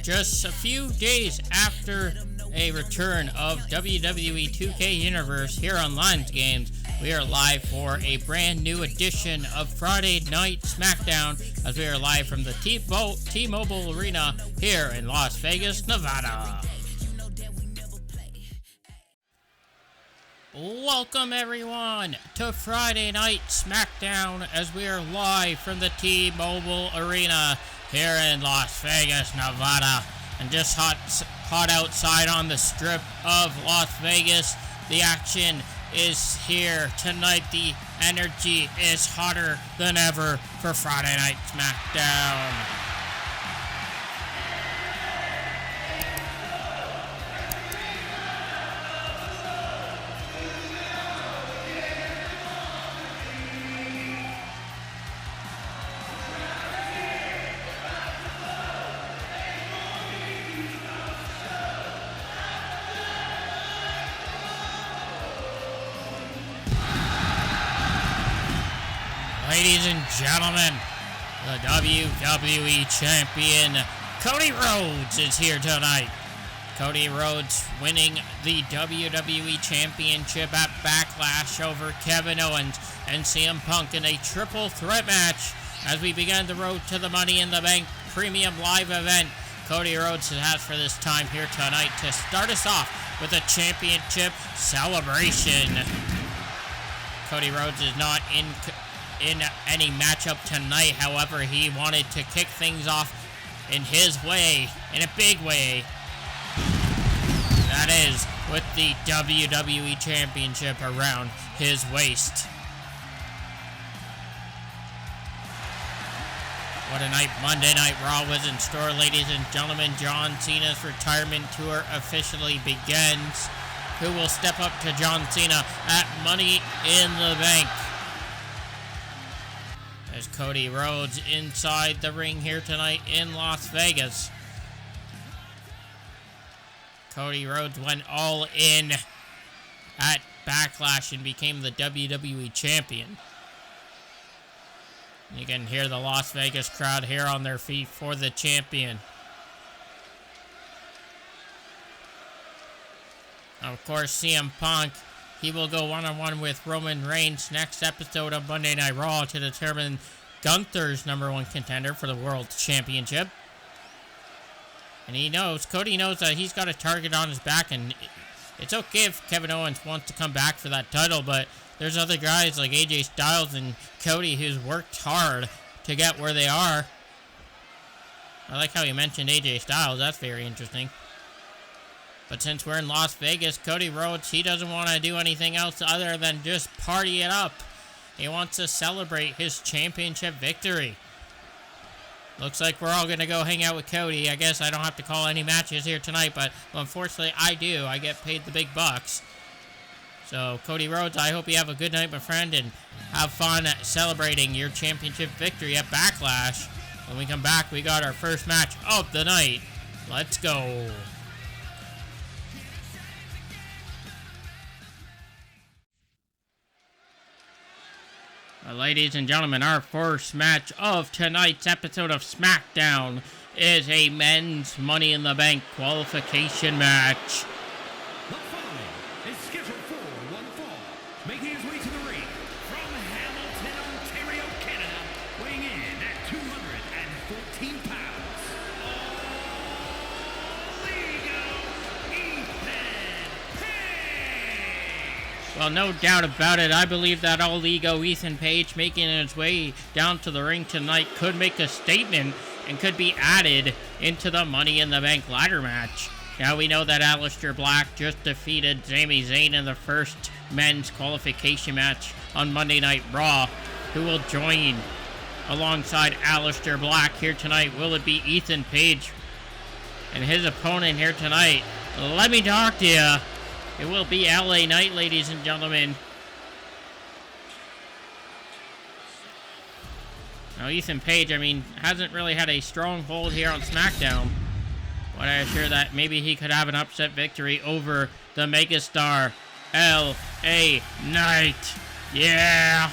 just a few days after a return of WWE 2K Universe here on LyonsGamez, we are live for a brand new edition of Friday Night SmackDown as we are live from the T-Mobile Arena here in Las Vegas, Nevada. Welcome everyone to Friday Night SmackDown as we are live from the T-Mobile Arena here in Las Vegas, Nevada. And just hot outside on the strip of Las Vegas. The action is here tonight. The energy is hotter than ever for Friday Night SmackDown. Ladies and gentlemen, the WWE Champion, Cody Rhodes, is here tonight. Cody Rhodes winning the WWE Championship at Backlash over Kevin Owens and CM Punk in a triple threat match as we begin the road to the Money in the Bank Premium Live event. Cody Rhodes has for this time here tonight to start us off with a championship celebration. Cody Rhodes is not in any matchup tonight. However, he wanted to kick things off in his way, in a big way. That is with the WWE Championship around his waist. What a night Monday Night Raw was in store, ladies and gentlemen. John Cena's retirement tour officially begins. Who will step up to John Cena at Money in the Bank? There's Cody Rhodes inside the ring here tonight in Las Vegas. Cody Rhodes went all in at Backlash and became the WWE Champion. You can hear the Las Vegas crowd here on their feet for the champion. Of course, CM Punk, he will go one-on-one with Roman Reigns next episode of Monday Night Raw to determine Gunther's #1 contender for the World Championship. And Cody knows that he's got a target on his back, and it's okay if Kevin Owens wants to come back for that title, but there's other guys like AJ Styles and Cody who's worked hard to get where they are. I like how you mentioned AJ Styles. That's very interesting. But since we're in Las Vegas, Cody Rhodes, he doesn't want to do anything else other than just party it up. He wants to celebrate his championship victory. Looks like we're all going to go hang out with Cody. I guess I don't have to call any matches here tonight, but unfortunately I do. I get paid the big bucks. So, Cody Rhodes, I hope you have a good night, my friend, and have fun celebrating your championship victory at Backlash. When we come back, we got our first match of the night. Let's go. Ladies and gentlemen, our first match of tonight's episode of SmackDown is a men's Money in the Bank qualification match. The following is scheduled for one fall, making his way to the ring from Hamilton, Ontario, Canada, weighing in at 214 pounds. Well, no doubt about it. I believe that All Ego Ethan Page making his way down to the ring tonight could make a statement and could be added into the Money in the Bank ladder match. Now we know that Aleister Black just defeated Sami Zayn in the first men's qualification match on Monday Night Raw. Who will join alongside Aleister Black here tonight? Will it be Ethan Page and his opponent here tonight? Let me talk to you. It will be LA Knight, ladies and gentlemen. Now, Ethan Page, hasn't really had a strong hold here on SmackDown. But I assure that maybe he could have an upset victory over the megastar, LA Knight. Yeah!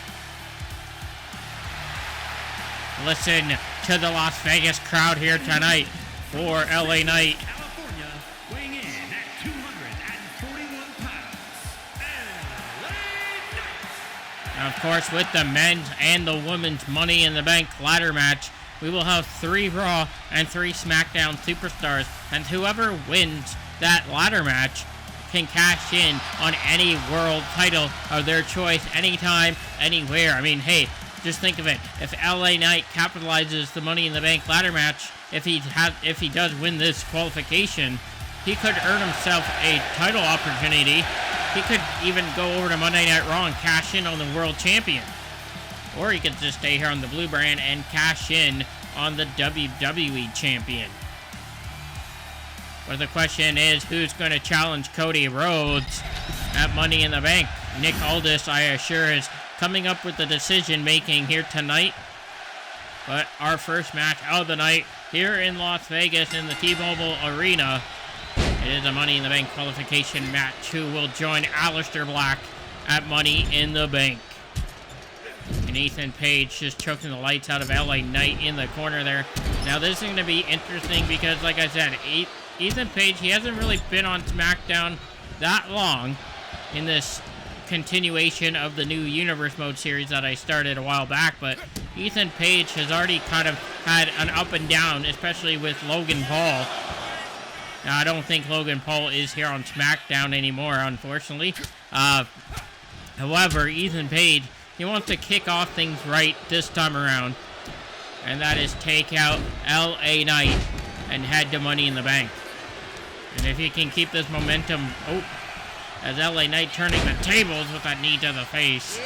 Listen to the Las Vegas crowd here tonight. for LA Knight. California, weighing in at 241 pounds, LA Knight. Now, of course, with the men's and the women's Money in the Bank ladder match, we will have 3 Raw and 3 SmackDown superstars, and whoever wins that ladder match can cash in on any world title of their choice anytime, anywhere. I mean, hey, just think of it. If LA Knight capitalizes the Money in the Bank ladder match, if he does win this qualification, he could earn himself a title opportunity. He could even go over to Monday Night Raw and cash in on the World Champion. Or he could just stay here on the blue brand and cash in on the WWE Champion. But the question is, who's going to challenge Cody Rhodes at Money in the Bank? Nick Aldis, I assure, is coming up with the decision-making here tonight. But our first match of the night here in Las Vegas in the T-Mobile Arena, it is a Money in the Bank qualification match. Who will join Aleister Black at Money in the Bank? And Ethan Page just choking the lights out of LA Knight in the corner there. Now this is going to be interesting because, like I said, Ethan Page, he hasn't really been on SmackDown that long in this continuation of the new Universe Mode series that I started a while back, but Ethan Page has already kind of had an up and down, especially with Logan Paul. Now, I don't think Logan Paul is here on SmackDown anymore, unfortunately. However, Ethan Page, he wants to kick off things right this time around, and that is take out LA Knight and head to Money in the Bank. And if he can keep this momentum, as LA Knight turning the tables with that knee to the face.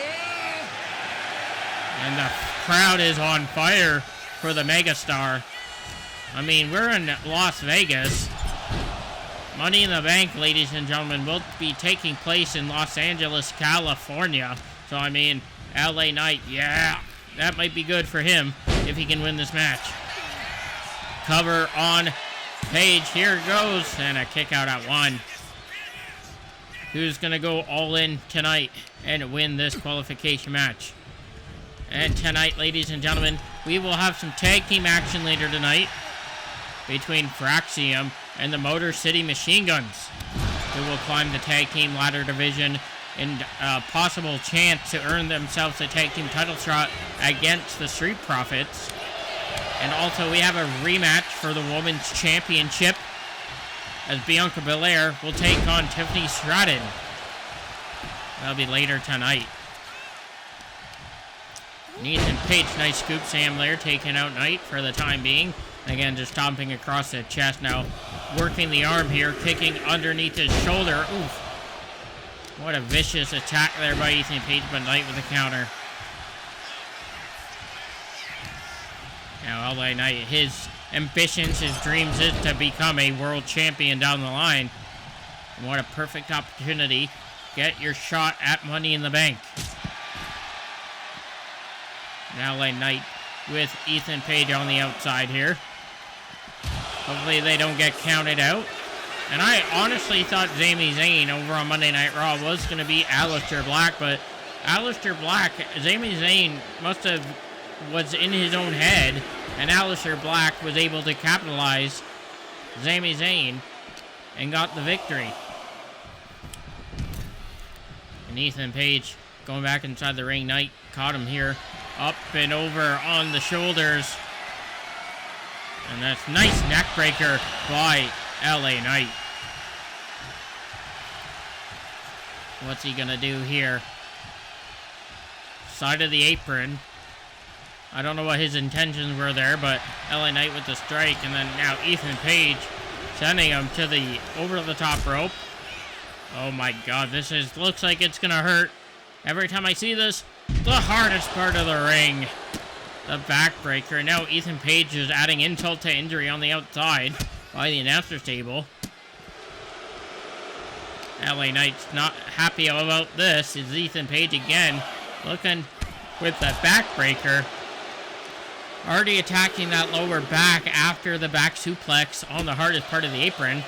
And the crowd is on fire for the megastar. I mean, we're in Las Vegas. Money in the Bank, ladies and gentlemen, will be taking place in Los Angeles, California. So, I mean, LA Knight, yeah, that might be good for him if he can win this match. Cover on Page, here it goes, and a kick out at 1. Who's going to go all in tonight and win this qualification match? And tonight, ladies and gentlemen, we will have some tag team action later tonight between Fraxium and the Motor City Machine Guns, who will climb the tag team ladder division in a possible chance to earn themselves a tag team title shot against the Street Profits. And also, we have a rematch for the Women's Championship, as Bianca Belair will take on Tiffany Stratton. That'll be later tonight. Ethan Page, nice scoop Sam there, taking out Knight for the time being. Again, just stomping across the chest now, working the arm here, kicking underneath his shoulder. Oof. What a vicious attack there by Ethan Page, but Knight with a counter. Now, LA Knight, his ambitions, his dreams is to become a world champion down the line. And what a perfect opportunity. Get your shot at Money in the Bank. Now, LA Knight with Ethan Page on the outside here. Hopefully they don't get counted out. And I honestly thought Sami Zayn over on Monday Night Raw was going to be Aleister Black, but Aleister Black, Sami Zayn was in his own head, and Aleister Black was able to capitalize Sami Zayn and got the victory. And Ethan Page going back inside the ring. Knight caught him here, up and over on the shoulders. And that's nice neck breaker by LA Knight. What's he gonna do here? Side of the apron. I don't know what his intentions were there, but LA Knight with the strike, and then now Ethan Page sending him to the over-the-top rope. Oh my God, looks like it's gonna hurt. Every time I see this, the hardest part of the ring. The backbreaker. Now Ethan Page is adding insult to injury on the outside by the announcer's table. LA Knight's not happy about this. It's Ethan Page again, looking with the backbreaker. Already attacking that lower back after the back suplex on the hardest part of the apron.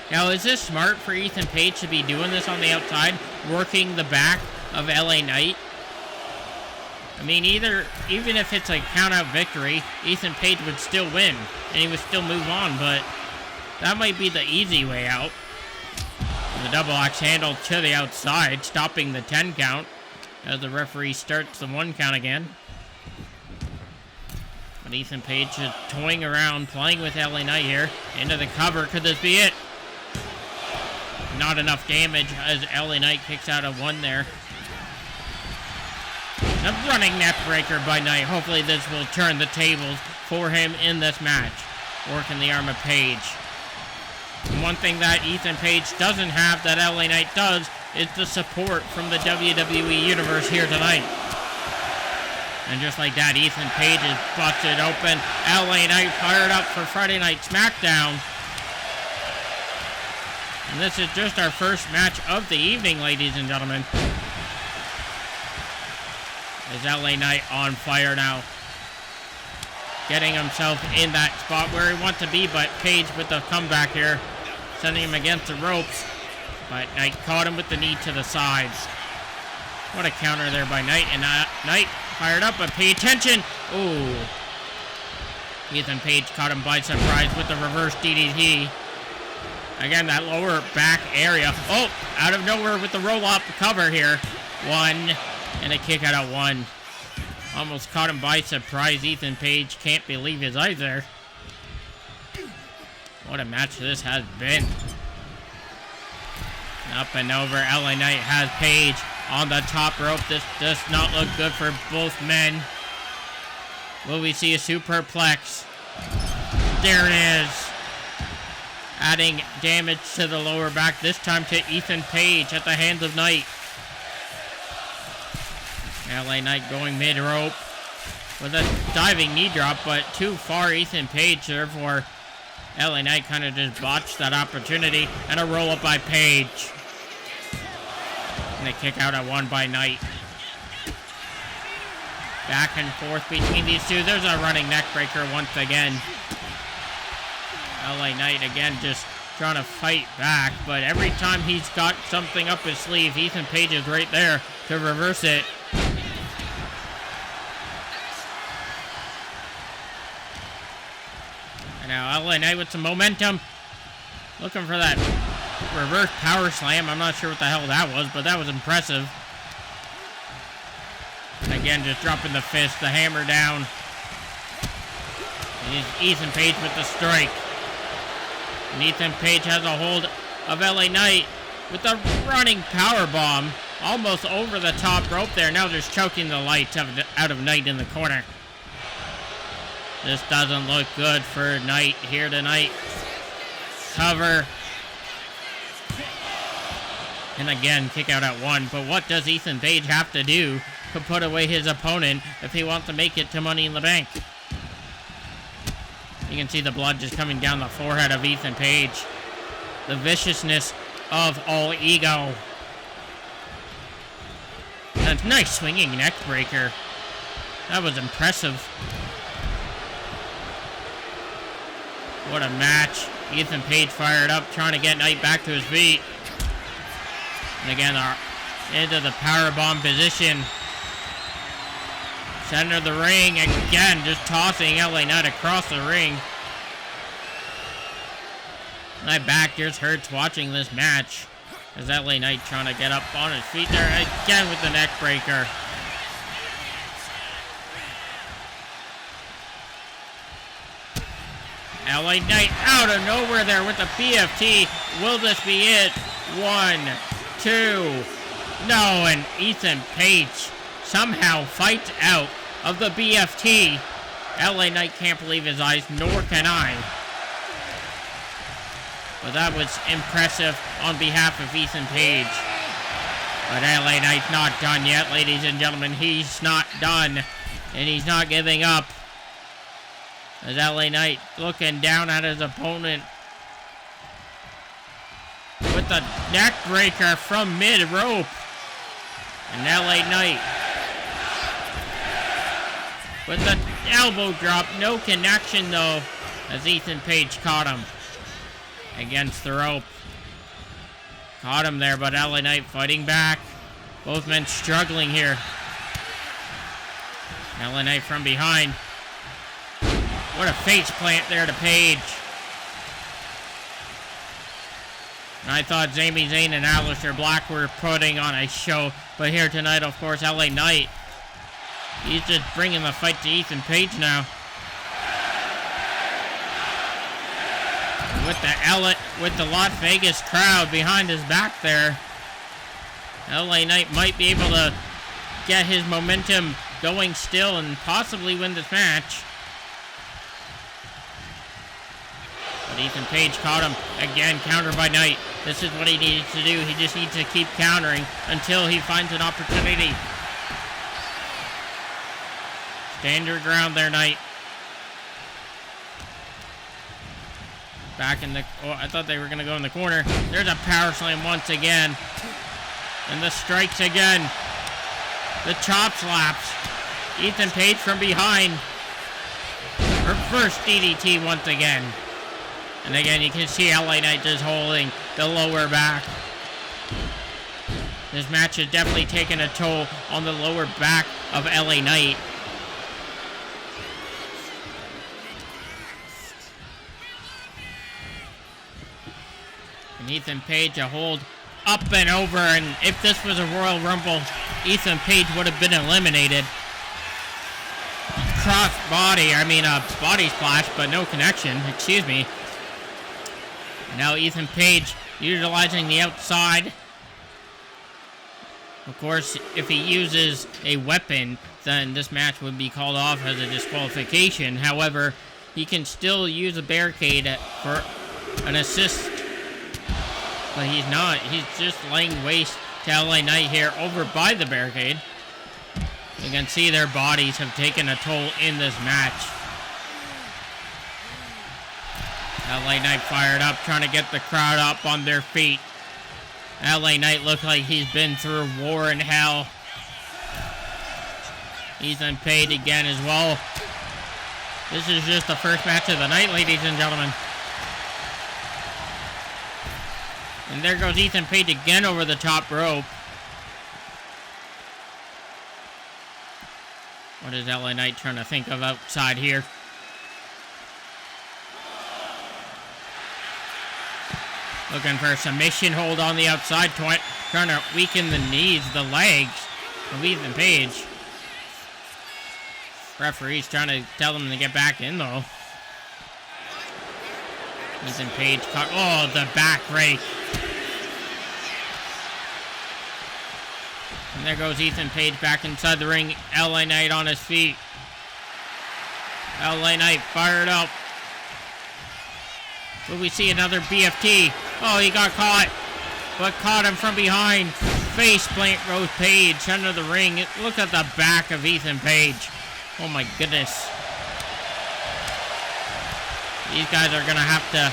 Now, is this smart for Ethan Page to be doing this on the outside, working the back of LA Knight? I mean, even if it's a count-out victory, Ethan Page would still win, and he would still move on, but that might be the easy way out. The double axe handle to the outside, stopping the 10 count as the referee starts the 1 count again. But Ethan Page is toying around, playing with LA Knight here. Into the cover, could this be it? Not enough damage as LA Knight kicks out a 1 there. A running neck breaker by Knight. Hopefully this will turn the tables for him in this match. Working the arm of Page. And one thing that Ethan Page doesn't have that LA Knight does is the support from the WWE Universe here tonight. And just like that, Ethan Page is busted open. LA Knight fired up for Friday Night SmackDown. And this is just our first match of the evening, ladies and gentlemen. Is LA Knight on fire now. Getting himself in that spot where he wants to be, but Page with the comeback here. Sending him against the ropes. But Knight caught him with the knee to the sides. What a counter there by Knight. And Knight fired up, but pay attention. Ooh. Ethan Page caught him by surprise with the reverse DDT. Again, that lower back area. Oh, out of nowhere with the roll-up cover here. 1. And a kick out at 1. Almost caught him by surprise. Ethan Page can't believe his eyes there. What a match this has been. Up and over. LA Knight has Page on the top rope. This does not look good for both men. Will we see a superplex? There it is. Adding damage to the lower back. This time to Ethan Page at the hands of Knight. LA Knight going mid-rope with a diving knee drop, but too far Ethan Page, therefore LA Knight kind of just botched that opportunity, and a roll-up by Page. And a kick out at 1 by Knight. Back and forth between these two. There's a running neck breaker once again. LA Knight again just trying to fight back, but every time he's got something up his sleeve, Ethan Page is right there to reverse it. Now LA Knight with some momentum. Looking for that reverse power slam. I'm not sure what the hell that was, but that was impressive. And again, just dropping the fist, the hammer down. And Ethan Page with the strike. And Ethan Page has a hold of LA Knight with a running power bomb. Almost over the top rope there. Now just choking the lights out of Knight in the corner. This doesn't look good for Knight here tonight. Cover. And again, kick out at 1. But what does Ethan Page have to do to put away his opponent if he wants to make it to Money in the Bank? You can see the blood just coming down the forehead of Ethan Page. The viciousness of all ego. And a nice swinging neck breaker. That was impressive. What a match. Ethan Page fired up, trying to get Knight back to his feet. And again, into the powerbomb position. Center of the ring, again, just tossing LA Knight across the ring. My back just hurts watching this match. As LA Knight trying to get up on his feet there, again with the neck breaker. LA Knight out of nowhere there with the BFT. Will this be it? 1, 2. No, and Ethan Page somehow fights out of the BFT. LA Knight can't believe his eyes, nor can I. But that was impressive on behalf of Ethan Page. But LA Knight's not done yet, ladies and gentlemen. He's not done. And he's not giving up. As LA Knight looking down at his opponent with the neck breaker from mid-rope. And LA Knight with the elbow drop. No connection, though, as Ethan Page caught him against the rope. Caught him there, but LA Knight fighting back. Both men struggling here. LA Knight from behind. What a face plant there to Paige. And I thought Sami Zayn and Aleister Black were putting on a show. But here tonight, of course, LA Knight. He's just bringing the fight to Ethan Page now. With the Las Vegas crowd behind his back there, LA Knight might be able to get his momentum going still and possibly win this match. But Ethan Page caught him. Again, counter by Knight. This is what he needs to do. He just needs to keep countering until he finds an opportunity. Stand your ground there, Knight. Back in the... Oh, I thought they were going to go in the corner. There's a power slam once again. And the strikes again. The chop slaps. Ethan Page from behind. Reverse DDT once again. And again, you can see LA Knight just holding the lower back. This match has definitely taken a toll on the lower back of LA Knight. And Ethan Page a hold up and over, and if this was a Royal Rumble, Ethan Page would have been eliminated. Cross body, body splash, but no connection, excuse me. Now Ethan Page utilizing the outside. Of course, if he uses a weapon, then this match would be called off as a disqualification. However, he can still use a barricade for an assist. But he's not. He's just laying waste to LA Knight here over by the barricade. You can see their bodies have taken a toll in this match. LA Knight fired up, trying to get the crowd up on their feet. LA Knight looks like he's been through war in hell. Ethan Page again as well. This is just the first match of the night, ladies and gentlemen. And there goes Ethan Page again over the top rope. What is LA Knight trying to think of outside here? Looking for a submission hold on the outside, trying to weaken the knees, the legs of Ethan Page. Referee's trying to tell them to get back in, though. Ethan Page caught. Oh, the back rake. And there goes Ethan Page back inside the ring. LA Knight on his feet. LA Knight fired up. Will we see another BFT? Oh, he got caught. But caught him from behind. Face plant Rose Page under the ring. Look at the back of Ethan Page. Oh my goodness. These guys are going to have to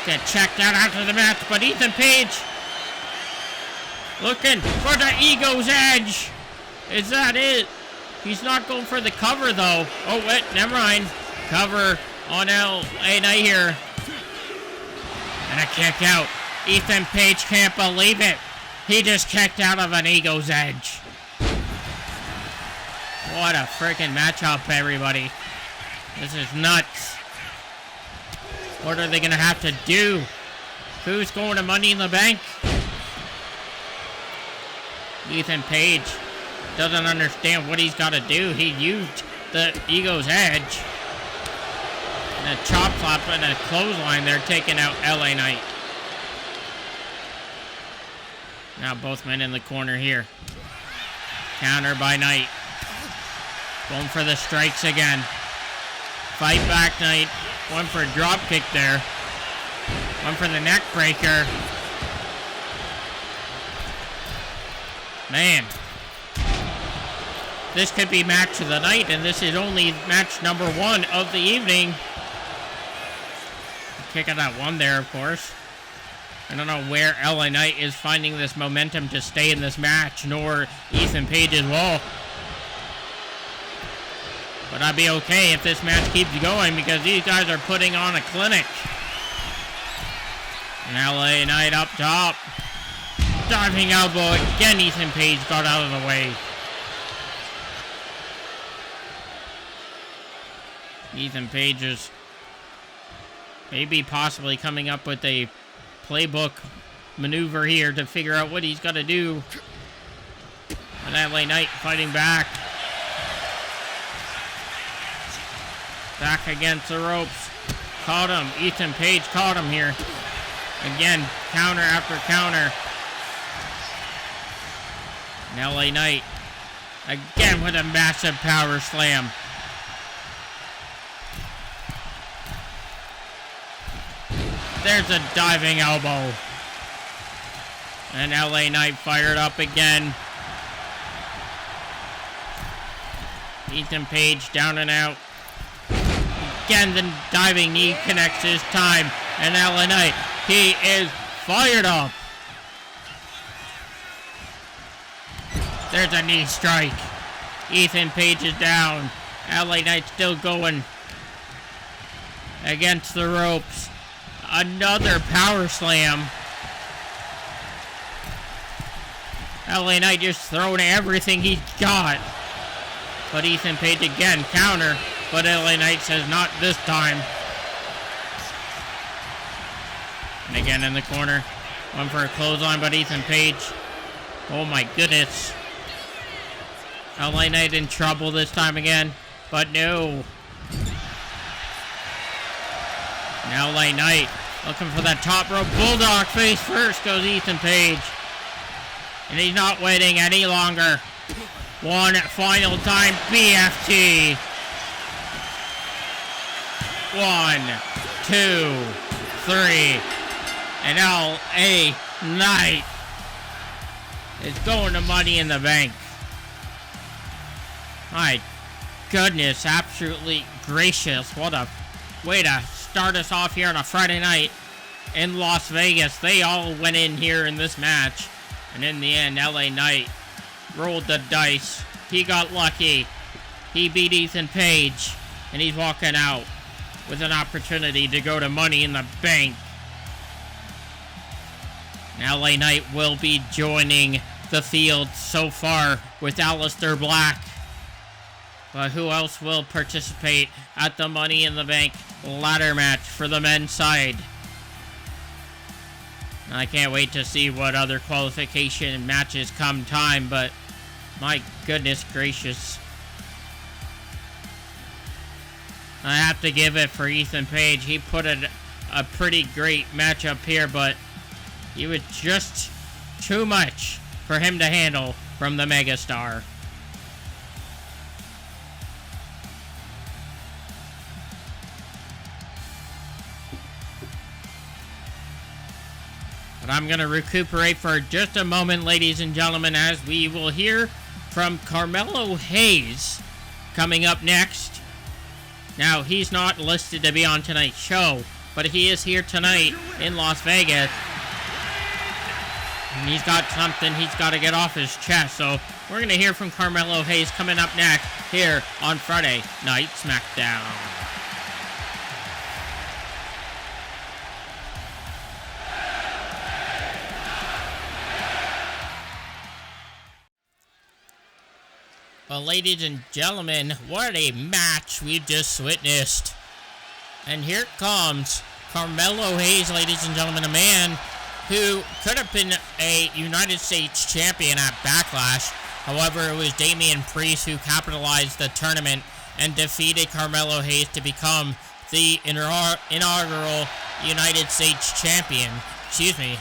get checked out after the match. But Ethan Page looking for the ego's edge. Is that it? He's not going for the cover though. Oh wait, never mind. Cover on LA Knight here. And a kick out. Ethan Page can't believe it. He just kicked out of an ego's edge. What a freaking matchup, everybody. This is nuts. What are they going to have to do? Who's going to Money in the Bank? Ethan Page doesn't understand what he's got to do. He used the ego's edge. And a chop slap and a clothesline. They're taking out LA Knight. Now both men in the corner here. Counter by Knight. Going for the strikes again. Fight back Knight. One for a drop kick there. One for the neck breaker. Man. This could be match of the night, and this is only match number 1 of the evening. Kick out that one there, of course. I don't know where LA Knight is finding this momentum to stay in this match, nor Ethan Page as well. But I'd be okay if this match keeps going because these guys are putting on a clinic. And LA Knight up top. Diving elbow again. Ethan Page got out of the way. Ethan Page is maybe possibly coming up with a playbook maneuver here to figure out what he's got to do. And LA Knight fighting back. Back against the ropes. Caught him. Ethan Page caught him here. Again, counter after counter. And LA Knight again with a massive power slam. There's a diving elbow. And LA Knight fired up again. Ethan Page down and out. Again, the diving knee connects his time. And LA Knight, he is fired up. There's a knee strike. Ethan Page is down. LA Knight still going against the ropes. Another power slam. LA Knight just throwing everything he's got. But Ethan Page again, counter. But LA Knight says not this time. And again in the corner. One for a clothesline, but Ethan Page. Oh my goodness. LA Knight in trouble this time again. But no. Now LA Knight looking for that top rope bulldog. Face first goes Ethan Page. And he's not waiting any longer. One final time, BFT. 1, 2, 3. And LA Knight is going to Money in the Bank. My goodness, absolutely gracious. What a way to start us off here on a Friday night in Las Vegas. They all went in here in this match. And in the end, LA Knight rolled the dice. He got lucky. He beat Ethan Page. And he's walking out with an opportunity to go to Money in the Bank. Now LA Knight will be joining the field so far with Aleister Black. But who else will participate at the Money in the Bank ladder match for the men's side? I can't wait to see what other qualification matches come time, but my goodness gracious. I have to give it for Ethan Page. He put a pretty great matchup here, but it was just too much for him to handle from the megastar. But I'm going to recuperate for just a moment, ladies and gentlemen, as we will hear from Carmelo Hayes coming up next. Now, he's not listed to be on tonight's show, but he is here tonight in Las Vegas. And he's got something he's got to get off his chest. So we're going to hear from Carmelo Hayes coming up next here on Friday Night SmackDown. Well, ladies and gentlemen, what a match we've just witnessed. And here comes Carmelo Hayes, ladies and gentlemen, a man who could have been a United States champion at Backlash. However, it was Damian Priest who capitalized the tournament and defeated Carmelo Hayes to become the inaugural United States champion. Excuse me.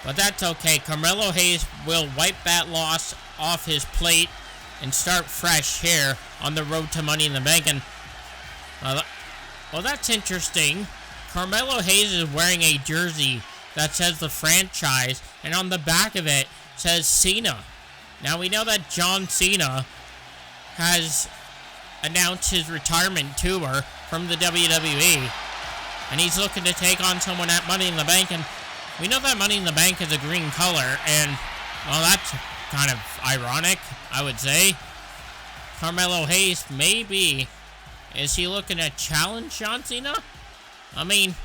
But that's okay. Carmelo Hayes will wipe that loss off his plate and start fresh here on the road to Money in the Bank. And well, that's interesting. Carmelo Hayes is wearing a jersey that says the franchise, and on the back of it says Cena. Now, we know that John Cena has announced his retirement tour from the WWE, and he's looking to take on someone at Money in the Bank. And we know that Money in the Bank is a green color, and well, that's kind of ironic, I would say. Carmelo Hayes, maybe. Is he looking to challenge John Cena? I mean,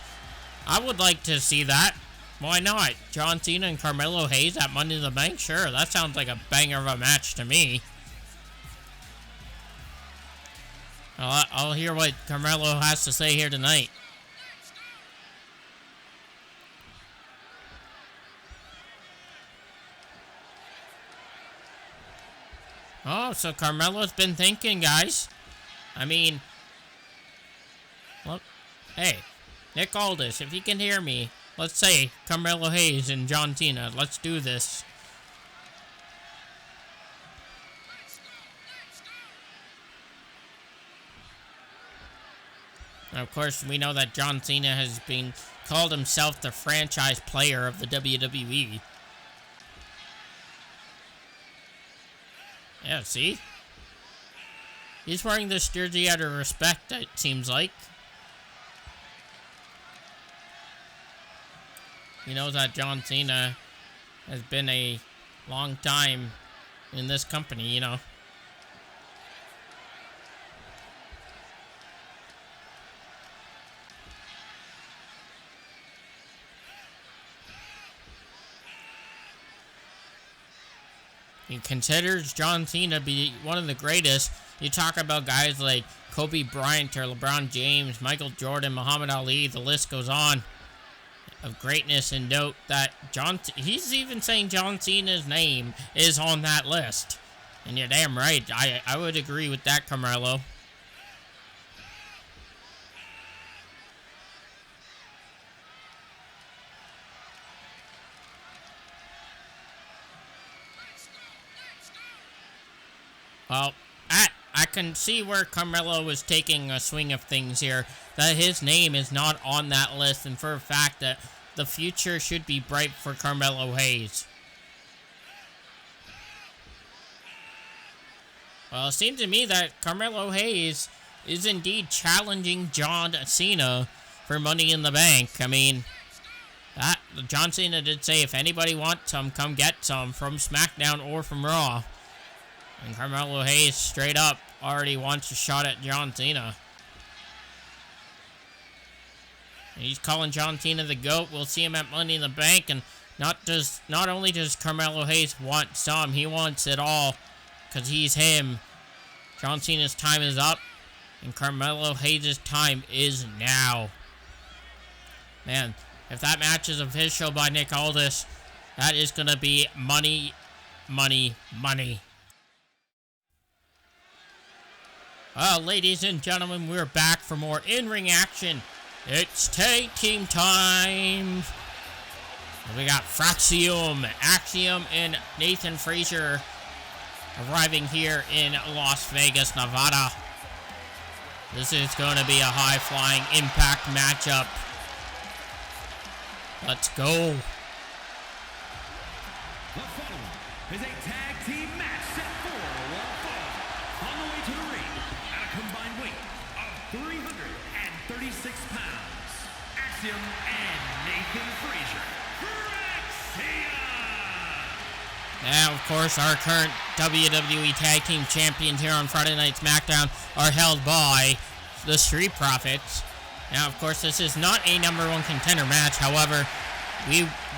I would like to see that. Why not? John Cena and Carmelo Hayes at Money in the Bank? Sure, that sounds like a banger of a match to me. I'll hear what Carmelo has to say here tonight. Oh, so Carmelo's been thinking, guys. I mean, look, hey, Nick Aldis, if you can hear me, let's say Carmelo Hayes and John Cena. Let's do this. And of course, we know that John Cena has been called himself the franchise player of the WWE. Yeah, see? He's wearing this jersey out of respect, it seems like. He knows that John Cena has been a long time in this company, you know. He considers John Cena to be one of the greatest. You talk about guys like Kobe Bryant or LeBron James, Michael Jordan, Muhammad Ali, the list goes on of greatness, and note that he's even saying John Cena's name is on that list. And you're damn right. I would agree with that, Carmelo. Well, I can see where Carmelo was taking a swing of things here. That his name is not on that list, and for a fact that the future should be bright for Carmelo Hayes. Well, it seems to me that Carmelo Hayes is indeed challenging John Cena for Money in the Bank. I mean, John Cena did say if anybody wants some, come get some from SmackDown or from Raw. And Carmelo Hayes straight up already wants a shot at John Cena. He's calling John Cena the GOAT. We'll see him at Money in the Bank. And not only does Carmelo Hayes want some, he wants it all. Because he's him. John Cena's time is up. And Carmelo Hayes' time is now. Man, if that match is official by Nick Aldis, that is going to be money, money, money. Well, ladies and gentlemen, we're back for more in-ring action. It's tag team time. We got Fraxium, Axiom, and Nathan Frazier arriving here in Las Vegas, Nevada. This is going to be a high-flying Impact matchup. Let's go. The following is a tag team match set for one fall. On the way to the ring, at a combined weight of 336 pounds, Axiom and Nathan Frazier. Now, of course, our current WWE Tag Team Champions here on Friday Night SmackDown are held by the Street Profits. Now, of course, this is not a #1 contender match. However,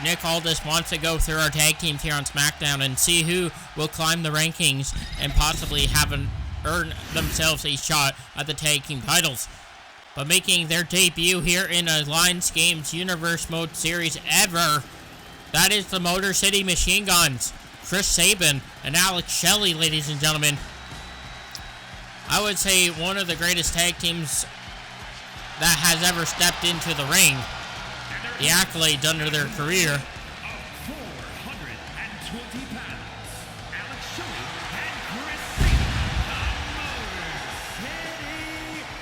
Nick Aldis wants to go through our tag teams here on SmackDown and see who will climb the rankings and possibly earn themselves a shot at the tag team titles. But making their debut here in a LyonsGamez Universe Mode Series ever, that is the Motor City Machine Guns, Chris Sabin and Alex Shelley, ladies and gentlemen. I would say one of the greatest tag teams that has ever stepped into the ring. The accolades under their career. 420 pounds, Alex Shelley and Chris Sabin,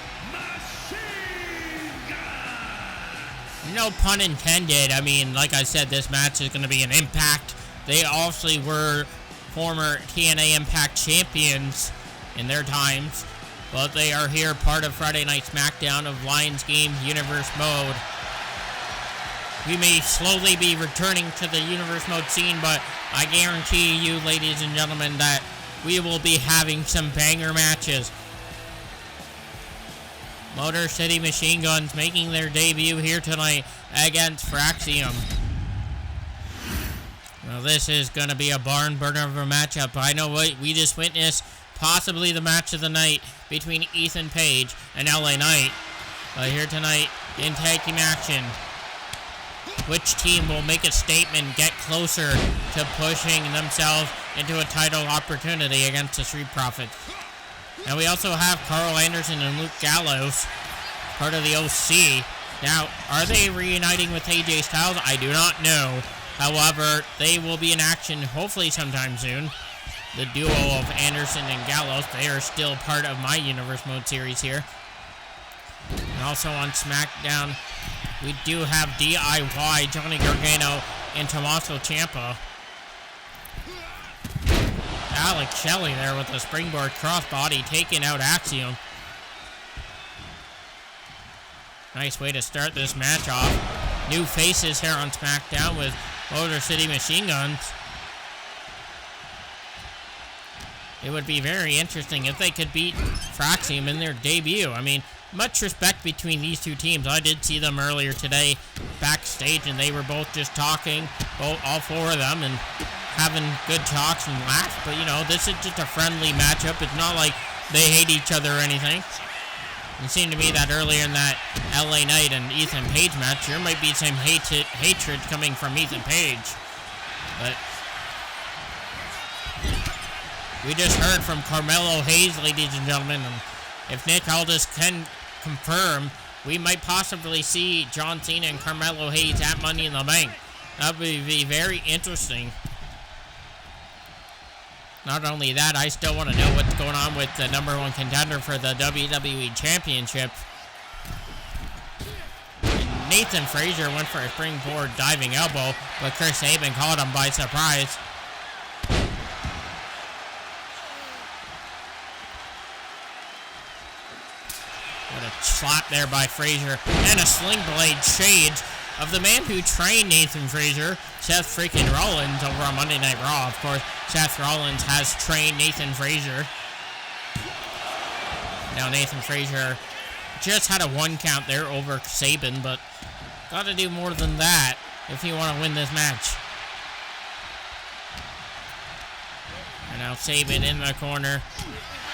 the Motor City Machine Guns. No pun intended. I mean, like I said, this match is going to be an Impact. They also were former TNA Impact champions in their times, but they are here part of Friday Night SmackDown of LyonsGamez Universe Mode. We may slowly be returning to the Universe Mode scene, but I guarantee you, ladies and gentlemen, that we will be having some banger matches. Motor City Machine Guns making their debut here tonight against Fraxium. Well, this is going to be a barn burner of a matchup. I know what we just witnessed, possibly the match of the night between Ethan Page and LA Knight. But here tonight in tag team action, which team will make a statement, get closer to pushing themselves into a title opportunity against the Street Profits? And we also have Carl Anderson and Luke Gallows, part of the OC. Now, are they reuniting with AJ Styles? I do not know. However, they will be in action hopefully sometime soon. The duo of Anderson and Gallows, they are still part of my Universe Mode series here. And also on SmackDown, we do have DIY, Johnny Gargano, and Tommaso Ciampa. Alex Shelley there with a springboard crossbody, taking out Axiom. Nice way to start this match off. New faces here on SmackDown with Motor City Machine Guns. It would be very interesting if they could beat Axiom in their debut. I mean, much respect between these two teams. I did see them earlier today backstage, and they were both just talking, all four of them, and having good talks and laughs. But, you know, this is just a friendly matchup. It's not like they hate each other or anything. It seemed to me that earlier in that LA Knight and Ethan Page match, there might be some hatred coming from Ethan Page. But we just heard from Carmelo Hayes, ladies and gentlemen, and if Nick Aldis can confirm, we might possibly see John Cena and Carmelo Hayes at Money in the Bank. That would be very interesting. Not only that, I still want to know what's going on with the #1 contender for the WWE Championship. And Nathan Frazier went for a springboard diving elbow, but Chris Sabin caught him by surprise. What a slap there by Frazier. And a sling blade shades of the man who trained Nathan Frazier, Seth freaking Rollins, over on Monday Night Raw. Of course, Seth Rollins has trained Nathan Frazier. Now Nathan Frazier just had a 1 count there over Sabin, but got to do more than that if you want to win this match. And now Sabin in the corner.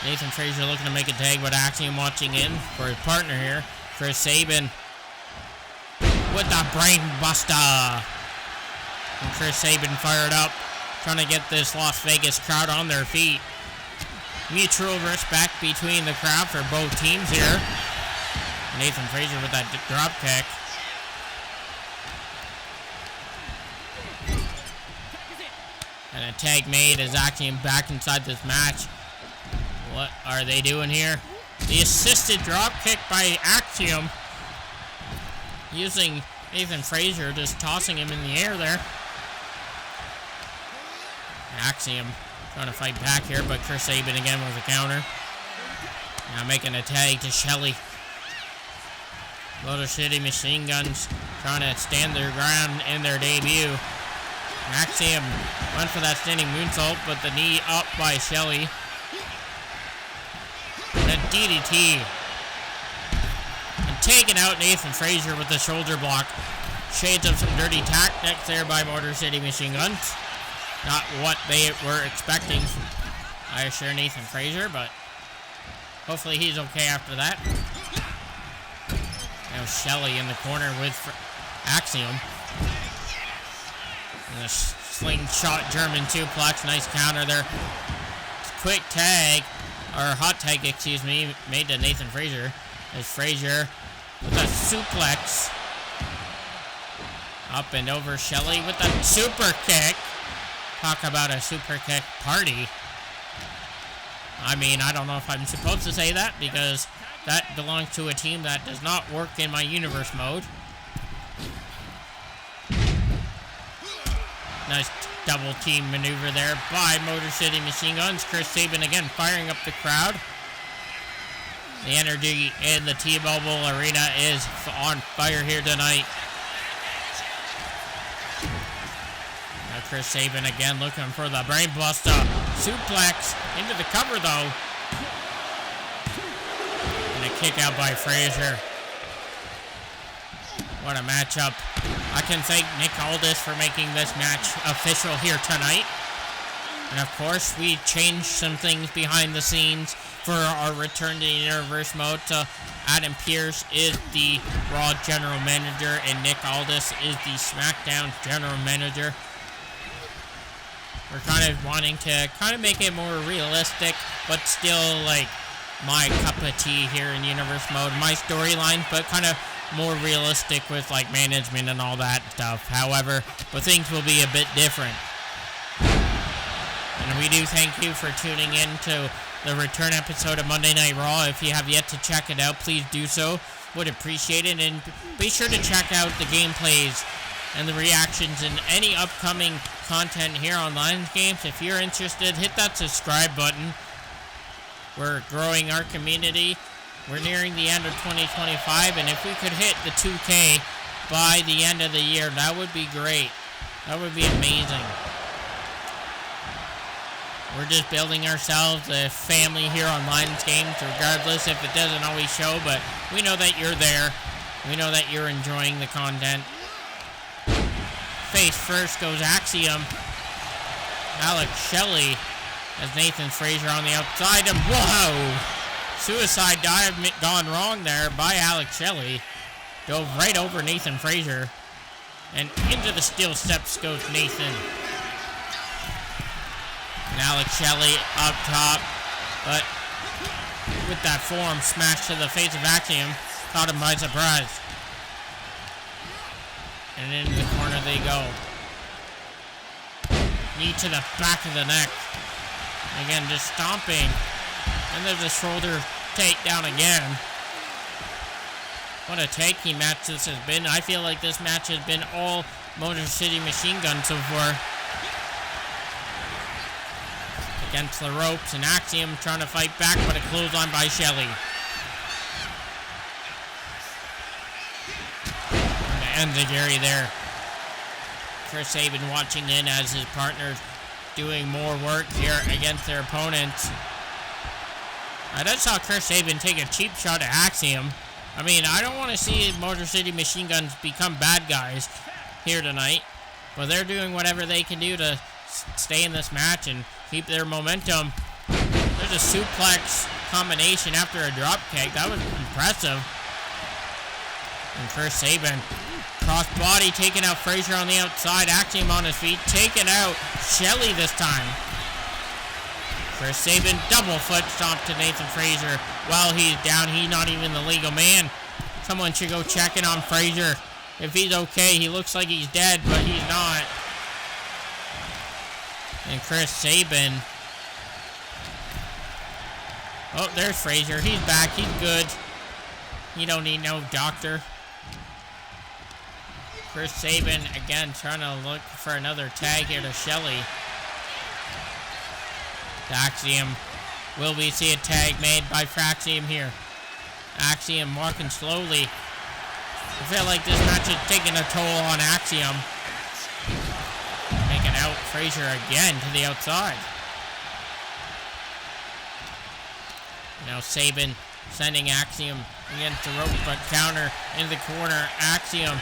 Nathan Frazier looking to make a tag, but Axiom watching in for his partner here. Chris Sabin with the brain buster. And Chris Sabin fired up, trying to get this Las Vegas crowd on their feet. Mutual respect between the crowd for both teams here. Nathan Frazier with that drop kick. And a tag made as Axiom back inside this match. What are they doing here? The assisted drop kick by Axiom, using Nathan Frazier, just tossing him in the air there. Axiom trying to fight back here, but Chris Sabin again with a counter. Now making a tag to Shelley. Motor City Machine Guns trying to stand their ground in their debut. Axiom went for that standing moonsault, but the knee up by Shelley. And a DDT. And taking out Nathan Frazier with the shoulder block. Shades of some dirty tactics there by Motor City Machine Guns. Not what they were expecting, I assure Nathan Frazier, but hopefully he's okay after that. Now Shelley in the corner with Axiom. And a slingshot German suplex. Nice counter there. Quick tag, or hot tag, excuse me, made to Nathan Frazier. There's Frazier with a suplex. Up and over Shelley with a super kick. Talk about a super kick party. I mean, I don't know if I'm supposed to say that, because that belongs to a team that does not work in my universe mode. Nice double team maneuver there by Motor City Machine Guns. Chris Sabin again firing up the crowd. The energy in the T-Mobile Arena is on fire here tonight. Now Chris Sabin again looking for the brain buster. Suplex into the cover though. And a kick out by Frazier. What a matchup. I can thank Nick Aldis for making this match official here tonight. And of course, we changed some things behind the scenes for our return to the Universe mode. So Adam Pearce is the Raw General Manager, and Nick Aldis is the SmackDown General Manager. We're kind of wanting to make it more realistic, but still like my cup of tea here in Universe mode. My storyline, but kind of more realistic with like management and all that stuff. However, but things will be a bit different. And we do thank you for tuning in to the return episode of Monday Night Raw. If you have yet to check it out, please do so. Would appreciate it. And be sure to check out the gameplays and the reactions and any upcoming content here on LyonsGamez. If you're interested, hit that subscribe button. We're growing our community. We're nearing the end of 2025, and if we could hit the 2K by the end of the year, that would be great. That would be amazing. We're just building ourselves a family here on LyonsGamez, regardless if it doesn't always show, but we know that you're there. We know that you're enjoying the content. Face first goes Axiom. Alex Shelley as Nathan Frazier on the outside. And whoa! Suicide dive gone wrong there by Alex Shelley. Dove right over Nathan Frazier. And into the steel steps goes Nathan. And Alex Shelley up top. But with that forearm smash to the face of Axiom, caught him by surprise. And into the corner they go. Knee to the back of the neck. Again, just stomping. And there's a shoulder takedown again. What a tag team match this has been. I feel like this match has been all Motor City Machine Gun so far. Against the ropes, and Axiom trying to fight back, but a clothesline by Shelley. Enziguri there. Chris Sabin watching in as his partners doing more work here against their opponents. I just saw Chris Sabin take a cheap shot at Axiom. I mean, I don't want to see Motor City Machine Guns become bad guys here tonight, but they're doing whatever they can do to stay in this match and keep their momentum. There's a suplex combination after a drop kick. That was impressive. And Chris Sabin, cross body, taking out Frazier on the outside. Axiom on his feet, taking out Shelley this time. Chris Sabin, double foot stomp to Nathan Frazier. While he's down, he's not even the legal man. Someone should go check in on Frazier. If he's okay, he looks like he's dead, but he's not. And Chris Sabin. Oh, there's Frazier. He's back. He's good. You don't need no doctor. Chris Sabin, again, trying to look for another tag here to Shelley. Axiom. Will we see a tag made by Fraxiom here? Axiom walking slowly. I feel like this match is taking a toll on Axiom. Making out Frazier again to the outside. Now Sabin sending Axiom against the rope, but counter in the corner. Axiom.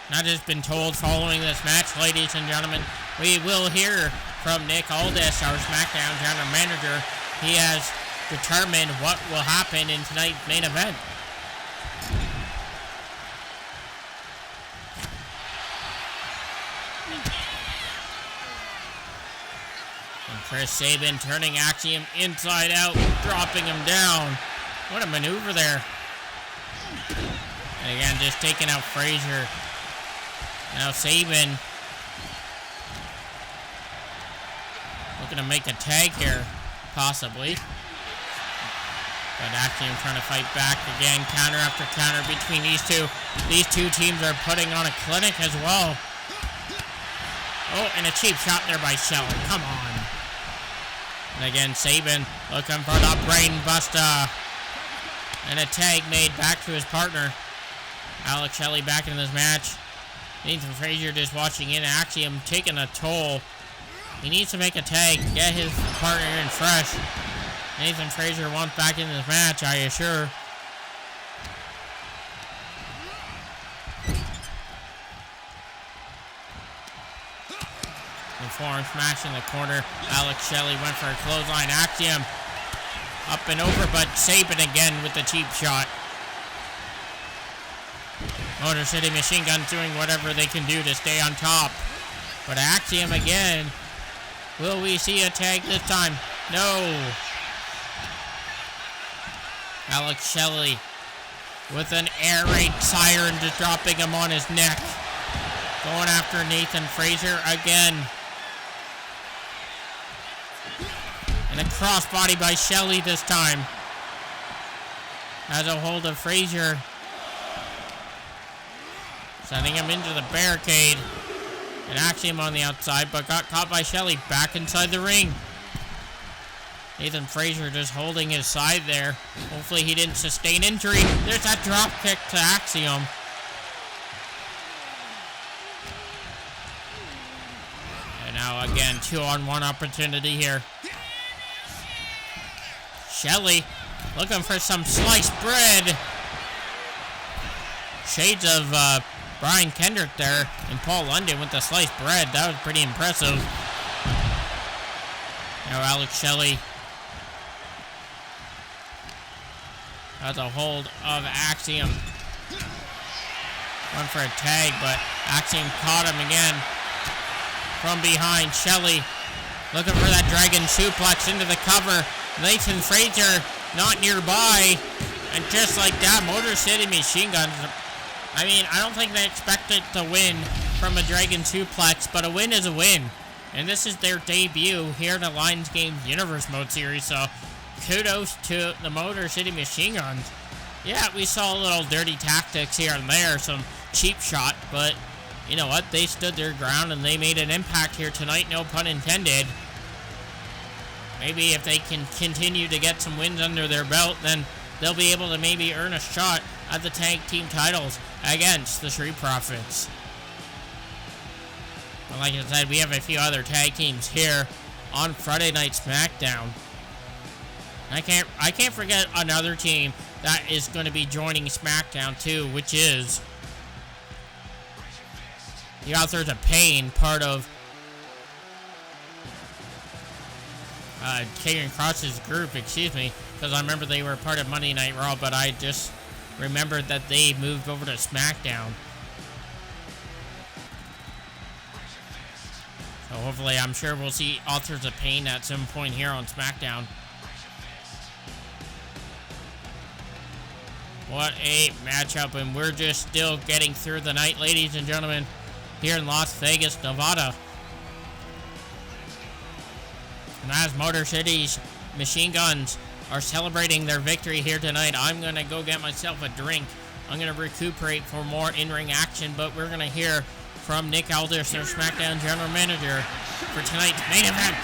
Not just been told following this match, ladies and gentlemen, we will hear from Nick Aldis, our SmackDown General Manager. He has determined what will happen in tonight's main event. And Chris Sabin turning Axiom inside out, dropping him down. What a maneuver there. And again, just taking out Frazier. Now Sabin looking to make a tag here, possibly. But Axiom trying to fight back again, counter after counter between these two. These two teams are putting on a clinic as well. Oh, and a cheap shot there by Shelley. Come on. And again, Sabin looking for the brain buster. And a tag made back to his partner. Alex Shelley back in this match. Nathan Frazier just watching in. Axiom taking a toll. He needs to make a tag, get his partner in fresh. Nathan Frazier wants back in this match, I assure. The forearm smash in the corner. Alex Shelley went for a clothesline. Axiom up and over, but Sabin again with the cheap shot. Motor City Machine Guns doing whatever they can do to stay on top. But Axiom again. Will we see a tag this time? No. Alex Shelley with an air raid siren just dropping him on his neck. Going after Nathan Frazier again. And a crossbody by Shelley this time. Has a hold of Frazier. Sending him into the barricade. And Axiom on the outside, but got caught by Shelley back inside the ring. Nathan Frazier just holding his side there. Hopefully he didn't sustain injury. There's that drop kick to Axiom. And now again, 2-on-1 opportunity here. Shelley looking for some sliced bread. Shades of Brian Kendrick there and Paul London with the sliced bread. That was pretty impressive. Now Alex Shelley has a hold of Axiom. Went for a tag, but Axiom caught him again from behind. Shelley looking for that dragon suplex into the cover. Nathan Frazier not nearby. And just like that, Motor City Machine Guns, I mean, I don't think they expected to win from a dragon suplex, but a win is a win. And this is their debut here in the LyonsGamez Universe Mode Series, so kudos to the Motor City Machine Guns. Yeah, we saw a little dirty tactics here and there, some cheap shot, but you know what? They stood their ground and they made an impact here tonight, no pun intended. Maybe if they can continue to get some wins under their belt, then they'll be able to maybe earn a shot at the tag team titles against the Street Profits. But like I said, we have a few other tag teams here on Friday Night SmackDown. I can't forget another team that is going to be joining SmackDown too, which is the Authors of Pain, part of Karrion Kross's group, excuse me, because I remember they were part of Monday Night Raw, but I just remembered that they moved over to SmackDown. So hopefully, I'm sure we'll see Authors of Pain at some point here on SmackDown. What a matchup, and we're just still getting through the night, ladies and gentlemen, here in Las Vegas, Nevada. And as Motor City's Machine Guns are celebrating their victory here tonight, I'm going to go get myself a drink. I'm going to recuperate for more in-ring action, but we're going to hear from Nick Aldis, their SmackDown General Manager, for tonight's main event.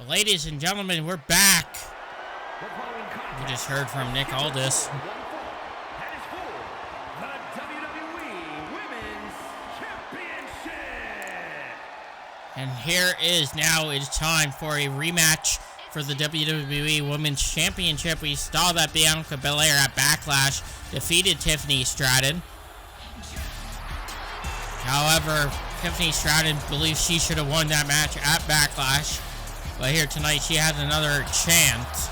Ladies and gentlemen, we're back. We just heard from Nick Aldis. That is for the WWE Women's Championship. And here is now, it's time for a rematch for the WWE Women's Championship. We saw that Bianca Belair at Backlash defeated Tiffany Stratton. However, Tiffany Stratton believes she should have won that match at Backlash. But here tonight, she has another chance.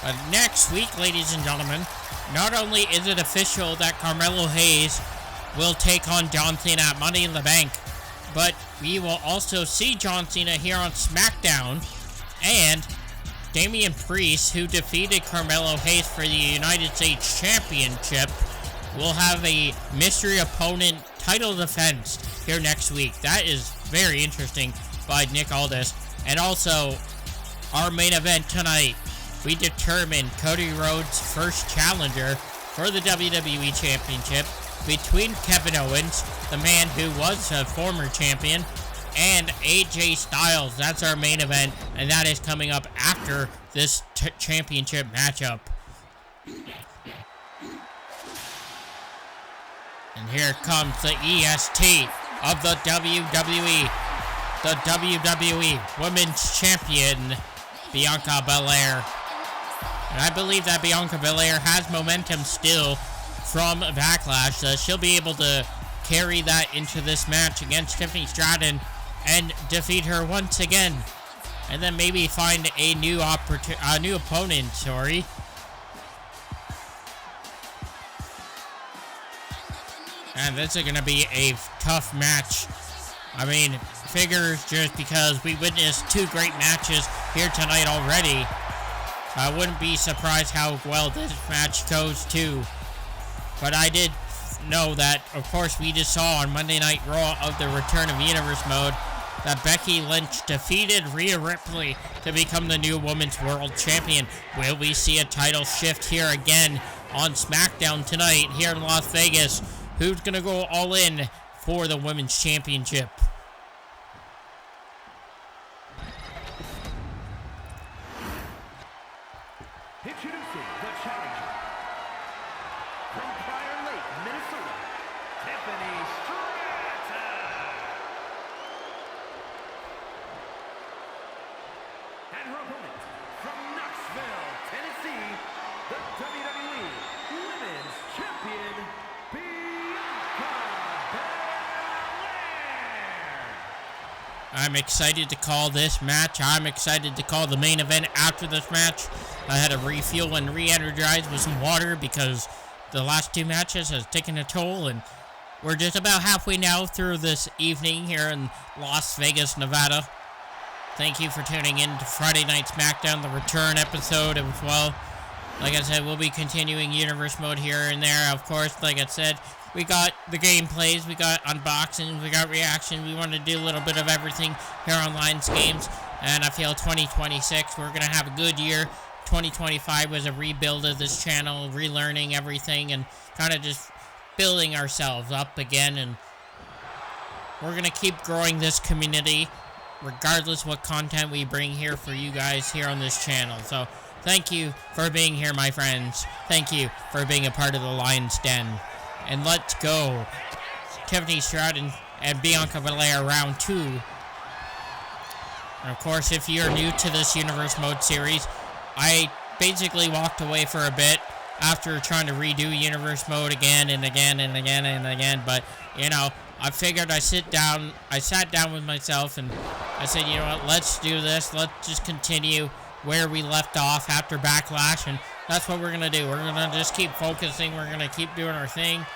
But next week, ladies and gentlemen, not only is it official that Carmelo Hayes will take on John Cena at Money in the Bank, but we will also see John Cena here on SmackDown, and Damian Priest, who defeated Carmelo Hayes for the United States Championship, will have a mystery opponent title defense here next week. That is very interesting by Nick Aldis. And also, our main event tonight, we determined Cody Rhodes' first challenger for the WWE Championship between Kevin Owens, the man who was a former champion, and AJ Styles. That's our main event, and that is coming up after this championship matchup. And here comes the EST of the WWE, the WWE Women's Champion, Bianca Belair. And I believe that Bianca Belair has momentum still from Backlash, so she'll be able to carry that into this match against Tiffany Stratton and defeat her once again, and then maybe find a new opponent. Sorry. And this is going to be a tough match. I mean, figures just because we witnessed two great matches here tonight already. I wouldn't be surprised how well this match goes too. But I did know that, of course, we just saw on Monday Night Raw of the Return of Universe mode that Becky Lynch defeated Rhea Ripley to become the new Women's World Champion. Will we see a title shift here again on SmackDown tonight here in Las Vegas? Who's going to go all in for the Women's Championship? Introducing the challenger from Prior Lake, Minnesota, Tiffany Stratton. And her opponent from Knoxville, Tennessee, the WWE Women's Champion, Bianca Belair. I'm excited to call this match. I'm excited to call the main event after this match. I had to refuel and re-energize with some water because the last two matches has taken a toll, and we're just about halfway now through this evening here in Las Vegas, Nevada. Thank you for tuning in to Friday Night SmackDown, the return episode as well. Like I said, we'll be continuing Universe mode here and there. Of course, like I said, we got the gameplays, we got unboxings, we got reaction. We want to do a little bit of everything here on LyonsGamez, and I feel 2026, we're going to have a good year. 2025 was a rebuild of this channel, relearning everything, and kind of just building ourselves up again. And we're going to keep growing this community, regardless what content we bring here for you guys here on this channel. So, thank you for being here, my friends. Thank you for being a part of the Lions Den. And let's go. Tiffany Stratton and Bianca Belair round 2. And of course, if you're new to this Universe Mode series, I basically walked away for a bit after trying to redo Universe Mode again and again and again and again. But, you know, I figured I sat down with myself and I said, you know what, let's do this. Let's just continue where we left off after Backlash. And that's what we're going to do. We're going to just keep focusing. We're going to keep doing our thing.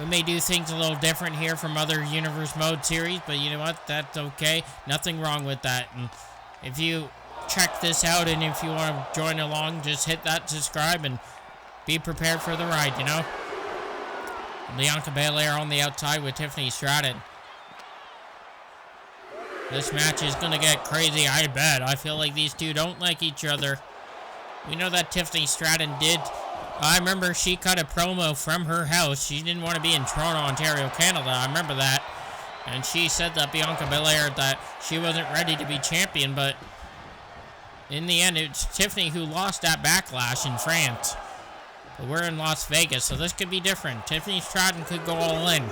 We may do things a little different here from other Universe Mode series, but you know what? That's okay. Nothing wrong with that. And if you check this out and if you want to join along, just hit that subscribe and be prepared for the ride, you know? Bianca Belair on the outside with Tiffany Stratton. This match is going to get crazy, I bet. I feel like these two don't like each other. We know that Tiffany Stratton did. I remember she cut a promo from her house. She didn't want to be in Toronto, Ontario, Canada. I remember that. And she said that Bianca Belair that she wasn't ready to be champion, but in the end, it's Tiffany who lost that Backlash in France. But we're in Las Vegas, so this could be different. Tiffany Stratton could go all in.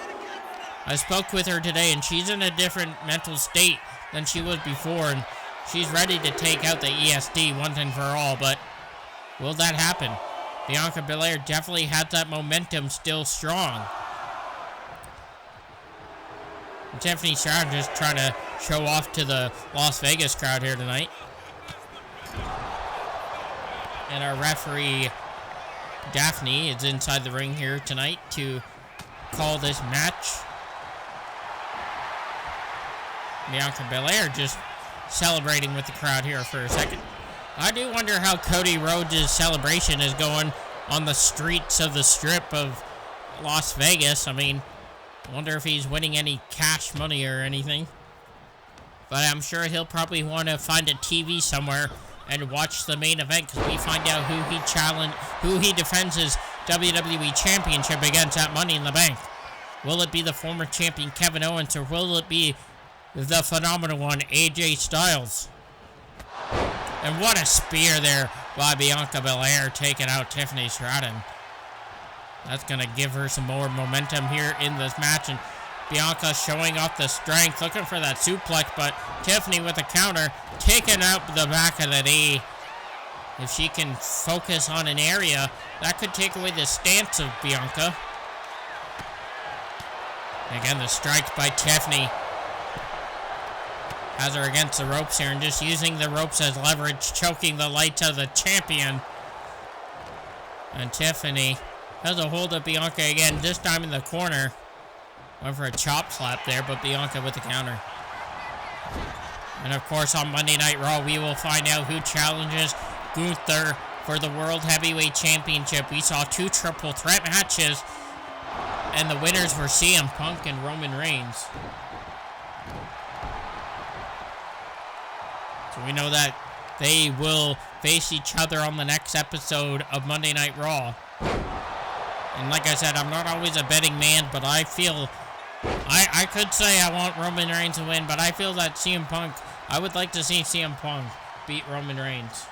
I spoke with her today, and she's in a different mental state than she was before, and she's ready to take out the ESD once and for all, but will that happen? Bianca Belair definitely has that momentum still strong. And Tiffany Stratton just trying to show off to the Las Vegas crowd here tonight. And our referee, Daphne, is inside the ring here tonight to call this match. Bianca Belair just celebrating with the crowd here for a second. I do wonder how Cody Rhodes' celebration is going on the streets of the Strip of Las Vegas. I mean, I wonder if he's winning any cash money or anything. But I'm sure he'll probably want to find a TV somewhere and watch the main event, because we find out who he defends his WWE Championship against at Money in the Bank. Will it be the former champion Kevin Owens, or will it be the phenomenal one AJ Styles? And what a spear there by Bianca Belair, taking out Tiffany Stratton. That's going to give her some more momentum here in this match. And Bianca showing off the strength, looking for that suplex, but Tiffany with a counter, taking out the back of the knee. If she can focus on an area, that could take away the stance of Bianca. Again, the strike by Tiffany has her against the ropes here, and just using the ropes as leverage, choking the lights of the champion. And Tiffany has a hold of Bianca again, this time in the corner. Went for a chop slap there, but Bianca with the counter. And of course, on Monday Night Raw, we will find out who challenges Gunther for the World Heavyweight Championship. We saw 2 triple threat matches, and the winners were CM Punk and Roman Reigns. So we know that they will face each other on the next episode of Monday Night Raw. And like I said, I'm not always a betting man, but I feel... I could say I want Roman Reigns to win, but I feel that CM Punk... I would like to see CM Punk beat Roman Reigns.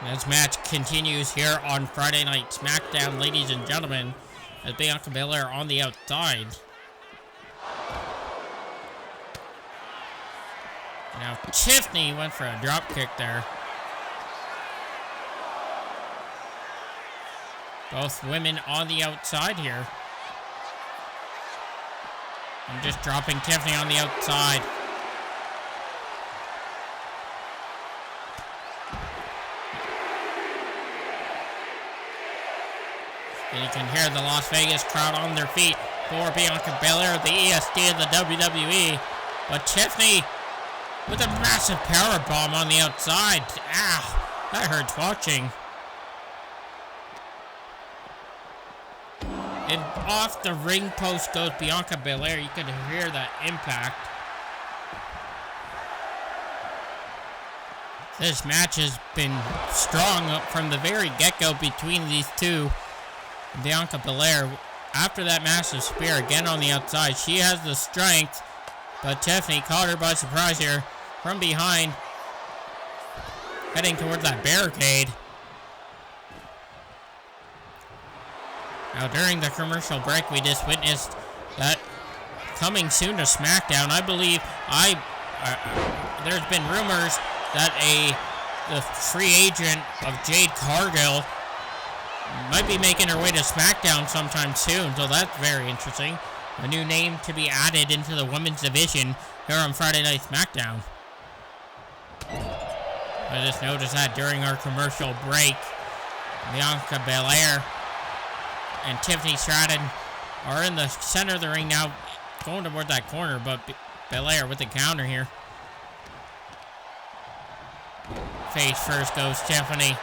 This match continues here on Friday Night SmackDown, ladies and gentlemen, as Bianca Belair on the outside. Now Tiffany went for a drop kick there. Both women on the outside here. And just dropping Tiffany on the outside. And you can hear the Las Vegas crowd on their feet for Bianca Belair, the ESD of the WWE. But Tiffany with a massive power bomb on the outside. Ow, that hurts watching. And off the ring post goes Bianca Belair. You can hear that impact. This match has been strong from the very get-go between these two. Bianca Belair, after that massive spear again on the outside, she has the strength, but Tiffany caught her by surprise here from behind, heading towards that barricade. Now, during the commercial break, we just witnessed that coming soon to SmackDown, I believe there's been rumors that the free agent of Jade Cargill might be making her way to SmackDown sometime soon, so that's very interesting. A new name to be added into the women's division here on Friday Night SmackDown. I just noticed that during our commercial break, Bianca Belair and Tiffany Stratton are in the center of the ring now, going toward that corner, but Belair with the counter here. Face first goes Tiffany.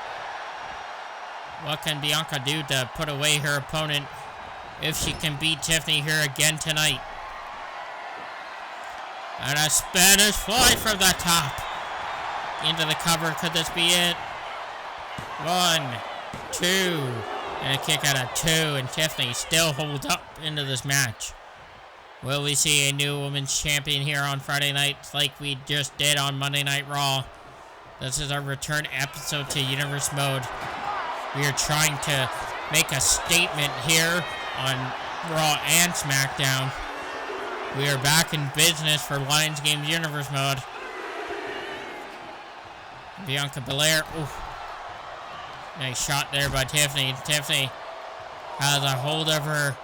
What can Bianca do to put away her opponent if she can beat Tiffany here again tonight? And a Spanish fly from the top. Into the cover. Could this be it? 1, 2. And a kick out of 2. And Tiffany still holds up into this match. Will we see a new women's champion here on Friday nights like we just did on Monday Night Raw? This is our return episode to Universe Mode. We are trying to make a statement here on Raw and SmackDown. We are back in business for LyonsGamez Universe Mode. Bianca Belair. Ooh. Nice shot there by Tiffany. Tiffany has a hold of her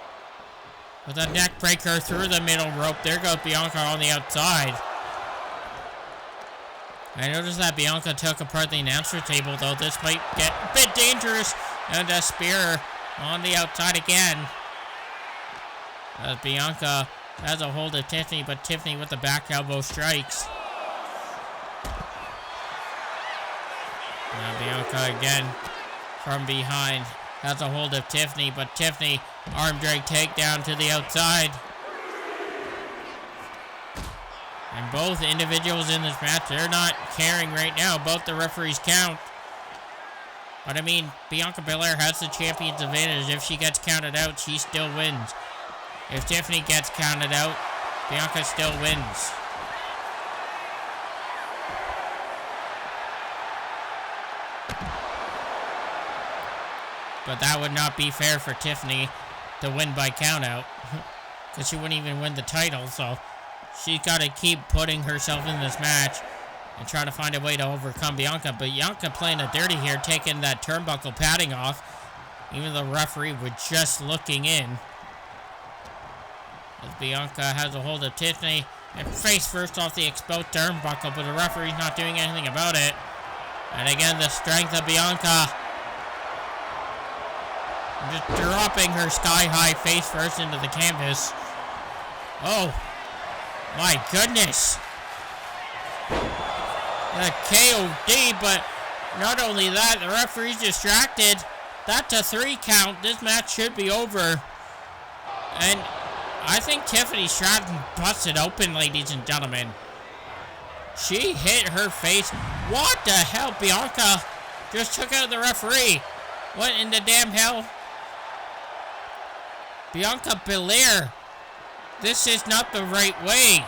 with a neck breaker through the middle rope. There goes Bianca on the outside. I noticed that Bianca took apart the announcer table, though. This might get a bit dangerous. And a spear on the outside again. As Bianca has a hold of Tiffany, but Tiffany with the back elbow strikes. Now Bianca again from behind has a hold of Tiffany, but Tiffany arm drag takedown to the outside. And both individuals in this match, they're not caring right now. Both the referees count. But I mean, Bianca Belair has the champion's advantage. If she gets counted out, she still wins. If Tiffany gets counted out, Bianca still wins. But that would not be fair for Tiffany to win by countout. Because she wouldn't even win the title, so she's got to keep putting herself in this match and try to find a way to overcome Bianca. But Bianca playing it dirty here, taking that turnbuckle padding off. Even the referee was just looking in. As Bianca has a hold of Tiffany and face first off the exposed turnbuckle, but the referee's not doing anything about it. And again, the strength of Bianca. Just dropping her sky-high face first into the canvas. Oh, my goodness. A KOD, but not only that, the referee's distracted. That's a 3 count. This match should be over. And I think Tiffany Stratton busted open, ladies and gentlemen. She hit her face. What the hell? Bianca just took out the referee. What in the damn hell? Bianca Belair. This is not the right way.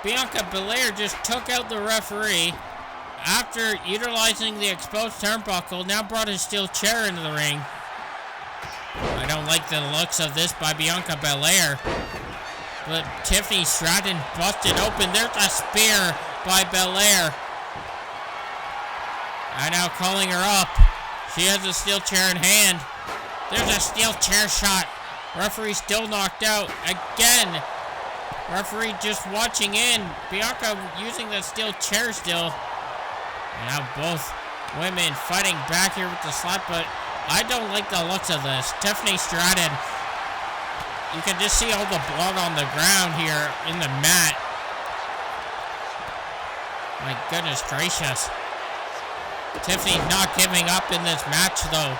Bianca Belair just took out the referee after utilizing the exposed turnbuckle. Now brought his steel chair into the ring. I don't like the looks of this by Bianca Belair. But Tiffany Stratton busted open. There's a spear by Belair. And now calling her up. She has a steel chair in hand. There's a steel chair shot. Referee still knocked out. Again. Referee just watching in. Bianca using the steel chair still. And now both women fighting back here with the slap, but I don't like the looks of this. Tiffany Stratton. You can just see all the blood on the ground here in the mat. My goodness gracious. Tiffany's not giving up in this match, though.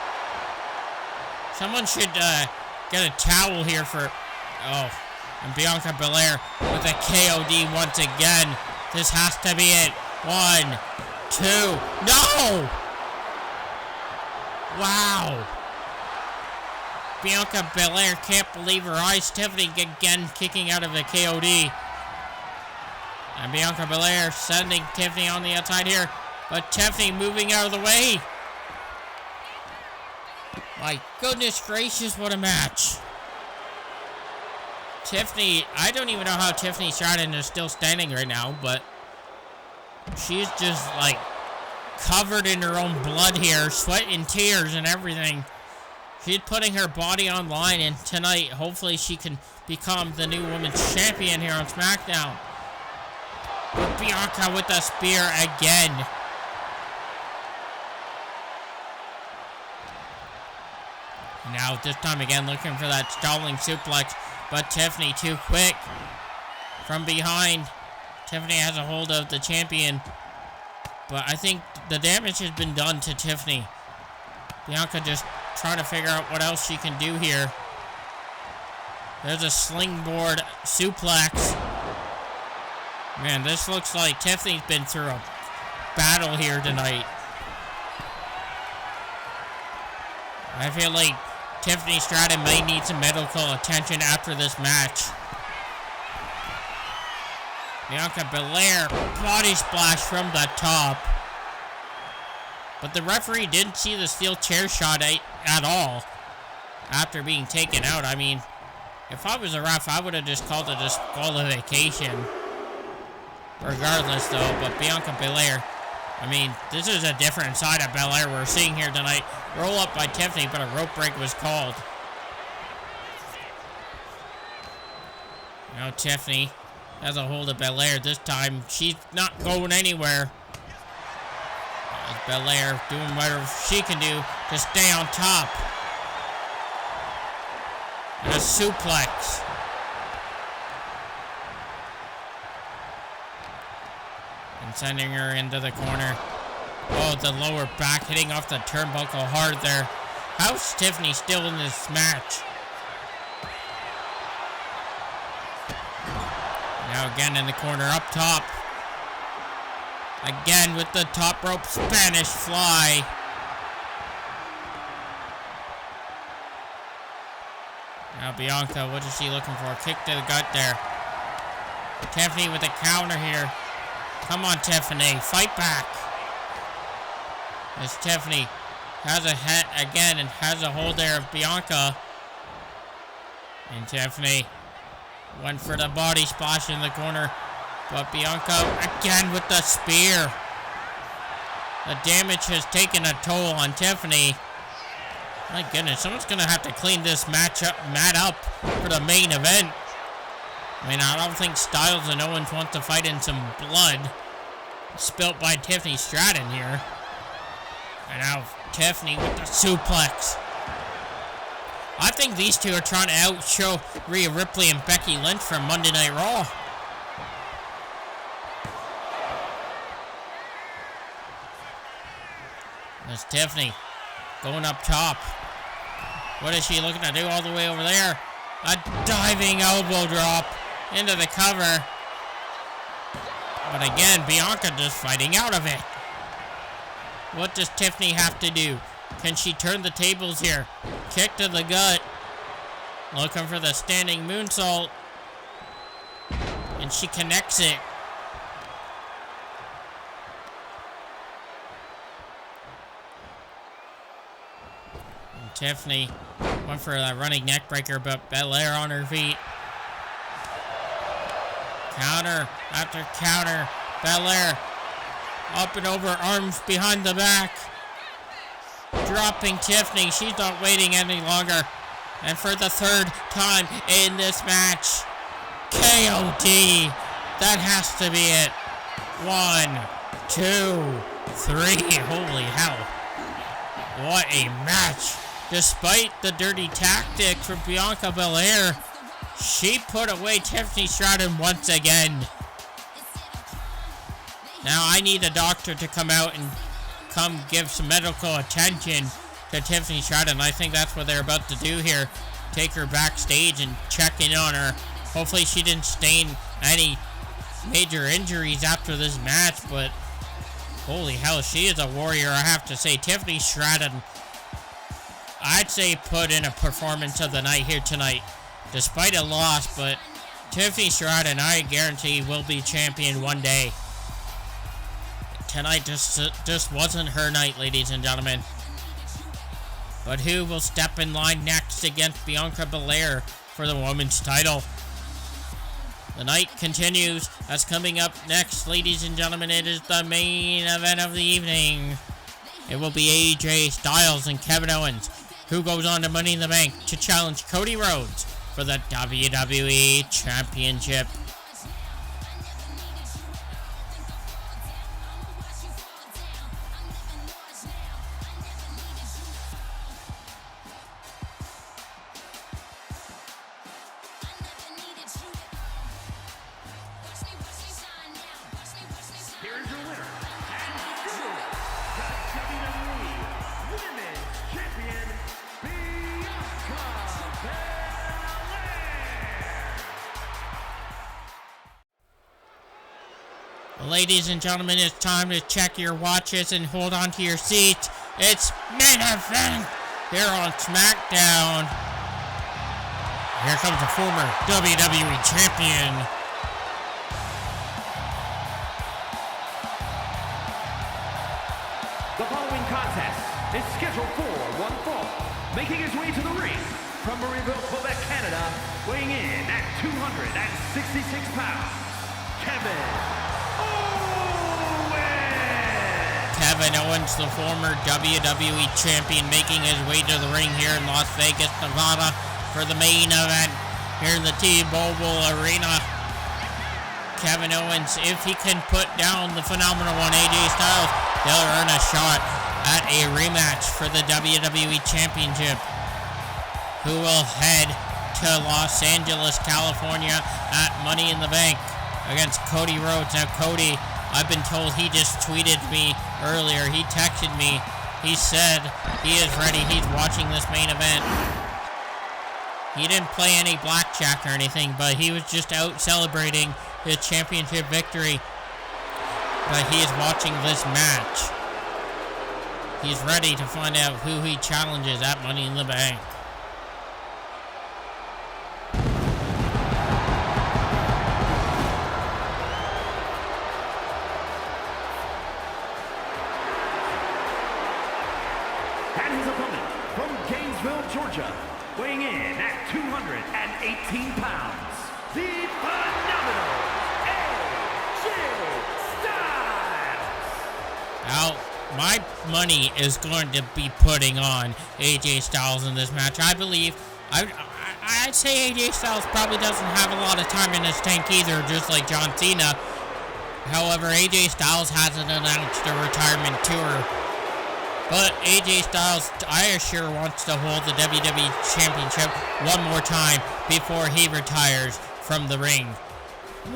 Someone should get a towel here for... Oh. And Bianca Belair with a KOD once again. This has to be it. 1, 2. No! Wow. Bianca Belair can't believe her eyes. Tiffany again kicking out of a KOD. And Bianca Belair sending Tiffany on the outside here. But Tiffany moving out of the way. My goodness gracious, what a match. Tiffany, I don't even know how Tiffany Stratton is still standing right now, but she's just like covered in her own blood here, sweat and tears and everything. She's putting her body on line, and tonight, hopefully she can become the new women's champion here on SmackDown. But Bianca with the spear again. Now, this time again, looking for that stalling suplex, but Tiffany too quick. From behind, Tiffany has a hold of the champion, but I think the damage has been done to Tiffany. Bianca just trying to figure out what else she can do here. There's a slingboard suplex. Man, this looks like Tiffany's been through a battle here tonight. I feel like Tiffany Stratton may need some medical attention after this match. Bianca Belair, body splash from the top. But the referee didn't see the steel chair shot at all after being taken out. I mean, if I was a ref, I would have just called it a disqualification. Regardless, though, but Bianca Belair, I mean, this is a different side of Belair we're seeing here tonight. Roll up by Tiffany, but a rope break was called. Now Tiffany has a hold of Belair. This time, she's not going anywhere. Belair doing whatever she can do to stay on top. And a suplex. And sending her into the corner. Oh, the lower back hitting off the turnbuckle hard there. How's Tiffany still in this match? Now again in the corner up top. Again with the top rope Spanish fly. Now Bianca, what is she looking for? Kick to the gut there. Tiffany with a counter here. Come on, Tiffany, fight back. As Tiffany has a head again and has a hold there of Bianca. And Tiffany went for the body splash in the corner. But Bianca again with the spear. The damage has taken a toll on Tiffany. My goodness, someone's going to have to clean this mat up for the main event. I mean, I don't think Styles and Owens want to fight in some blood spilt by Tiffany Stratton here. And now Tiffany with the suplex. I think these two are trying to outshow Rhea Ripley and Becky Lynch from Monday Night Raw. There's Tiffany going up top. What is she looking to do all the way over there? A diving elbow drop into the cover. But again, Bianca just fighting out of it. What does Tiffany have to do? Can she turn the tables here? Kick to the gut. Looking for the standing moonsault. And she connects it. And Tiffany went for a running neck breaker, but Belair on her feet. Counter after counter. Belair up and over, arms behind the back. Dropping Tiffany. She's not waiting any longer. And for the third time in this match, KOD. That has to be it. 1, 2, 3. Holy hell. What a match. Despite the dirty tactics from Bianca Belair, she put away Tiffany Stratton once again. Now I need a doctor to come out and come give some medical attention to Tiffany Stratton. I think that's what they're about to do here. Take her backstage and check in on her. Hopefully she didn't sustain any major injuries after this match, but holy hell, she is a warrior, I have to say. Tiffany Stratton, I'd say, put in a performance of the night here tonight. Despite a loss, but Tiffany Stratton, I guarantee, will be champion one day. Tonight just wasn't her night, ladies and gentlemen. But who will step in line next against Bianca Belair for the women's title? The night continues, as coming up next, ladies and gentlemen, it is the main event of the evening. It will be AJ Styles and Kevin Owens, who goes on to Money in the Bank to challenge Cody Rhodes for the WWE Championship. Here's your winner, and still the WWE Women's Champion, Bianca Belair. Ladies and gentlemen, it's time to check your watches and hold on to your seats. It's main event here on SmackDown. Here comes the former WWE Champion. The following contest is scheduled for one fall. Making his way to the ring from Marieville, Quebec, Canada, weighing in at 266 pounds, Kevin Owens. Kevin Owens, the former WWE Champion, making his way to the ring here in Las Vegas, Nevada for the main event here in the T-Mobile Arena. Kevin Owens, if he can put down the phenomenal one, AJ Styles, they'll earn a shot at a rematch for the WWE Championship, who will head to Los Angeles, California at Money in the Bank against Cody Rhodes. Now, Cody, I've been told, he just tweeted me earlier. He texted me. He said he is ready. He's watching this main event. He didn't play any blackjack or anything, but he was just out celebrating his championship victory. But he is watching this match. He's ready to find out who he challenges at Money in the Bank. And his opponent from Gainesville, Georgia, weighing in at 218 pounds, the phenomenal AJ Styles. Now, my money is going to be putting on AJ Styles in this match. I believe, I'd say AJ Styles probably doesn't have a lot of time in his tank either, just like John Cena. However, AJ Styles hasn't announced a retirement tour. But AJ Styles, I assure, wants to hold the WWE Championship one more time before he retires from the ring.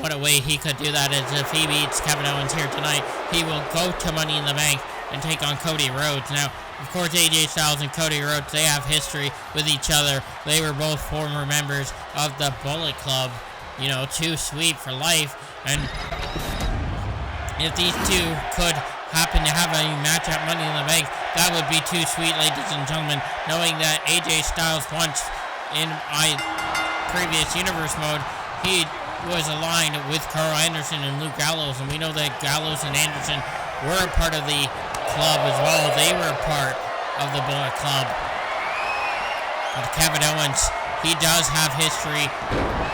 What a way he could do that is if he beats Kevin Owens here tonight, he will go to Money in the Bank and take on Cody Rhodes. Now, of course, AJ Styles and Cody Rhodes, they have history with each other. They were both former members of the Bullet Club. You know, too sweet for life. And if these two could happen to have a match at Money in the Bank, that would be too sweet, ladies and gentlemen, knowing that AJ Styles once, in my previous universe mode, he was aligned with Carl Anderson and Luke Gallows, and we know that Gallows and Anderson were a part of the club as well. They were a part of the Bullet Club. But Kevin Owens, he does have history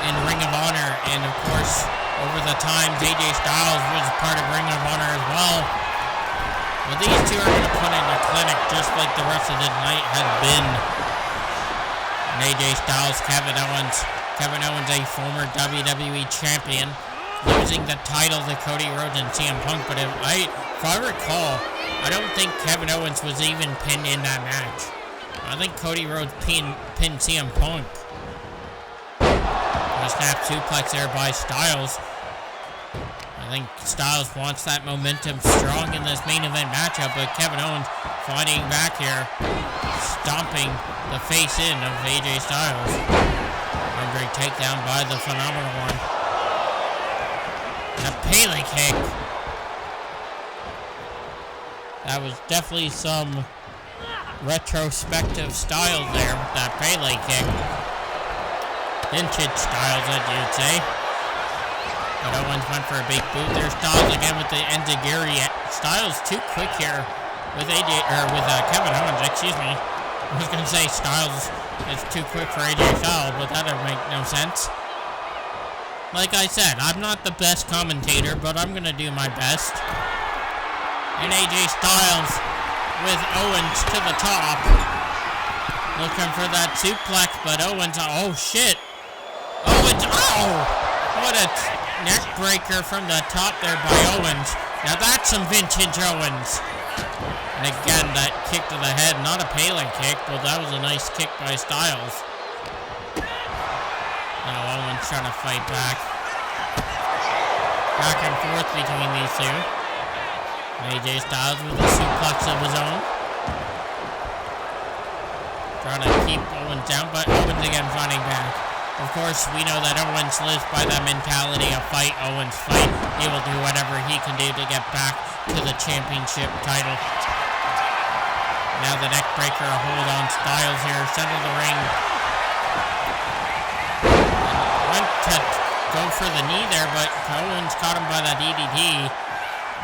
in Ring of Honor, and of course, over the times, AJ Styles was part of Ring of Honor as well. Well, these two are going to put in a clinic just like the rest of the night has been. And AJ Styles, Kevin Owens. Kevin Owens, a former WWE Champion, losing the title to Cody Rhodes and CM Punk. But if I recall, I don't think Kevin Owens was even pinned in that match. I think Cody Rhodes pinned CM Punk. A snap suplex there by Styles. I think Styles wants that momentum strong in this main event matchup, but Kevin Owens fighting back here, stomping the face in of AJ Styles. Great takedown by the phenomenal one. A Pele kick. That was definitely some retrospective style there with that Pele kick. Vintage styles, as you'd say. But Owens went for a big boot there. Styles again with the enziguri. Styles too quick here with Kevin Owens, excuse me. I was gonna say Styles is too quick for AJ Styles, but that doesn't make no sense. Like I said, I'm not the best commentator, but I'm gonna do my best. And AJ Styles with Owens to the top. Looking for that suplex, but Owens, oh shit. Owens, oh! What a neck breaker from the top there by Owens. Now that's some vintage Owens. And again, that kick to the head, not a Pele kick, but that was a nice kick by Styles. Now Owens trying to fight back. Back and forth between these two. AJ Styles with a suplex of his own. Trying to keep Owens down, but Owens again fighting back. Of course, we know that Owens lives by that mentality of fight, Owens fight. He will do whatever he can do to get back to the championship title. Now the neck breaker, a hold on Styles here, center of the ring. Went to go for the knee there, but Owens caught him by that DDT.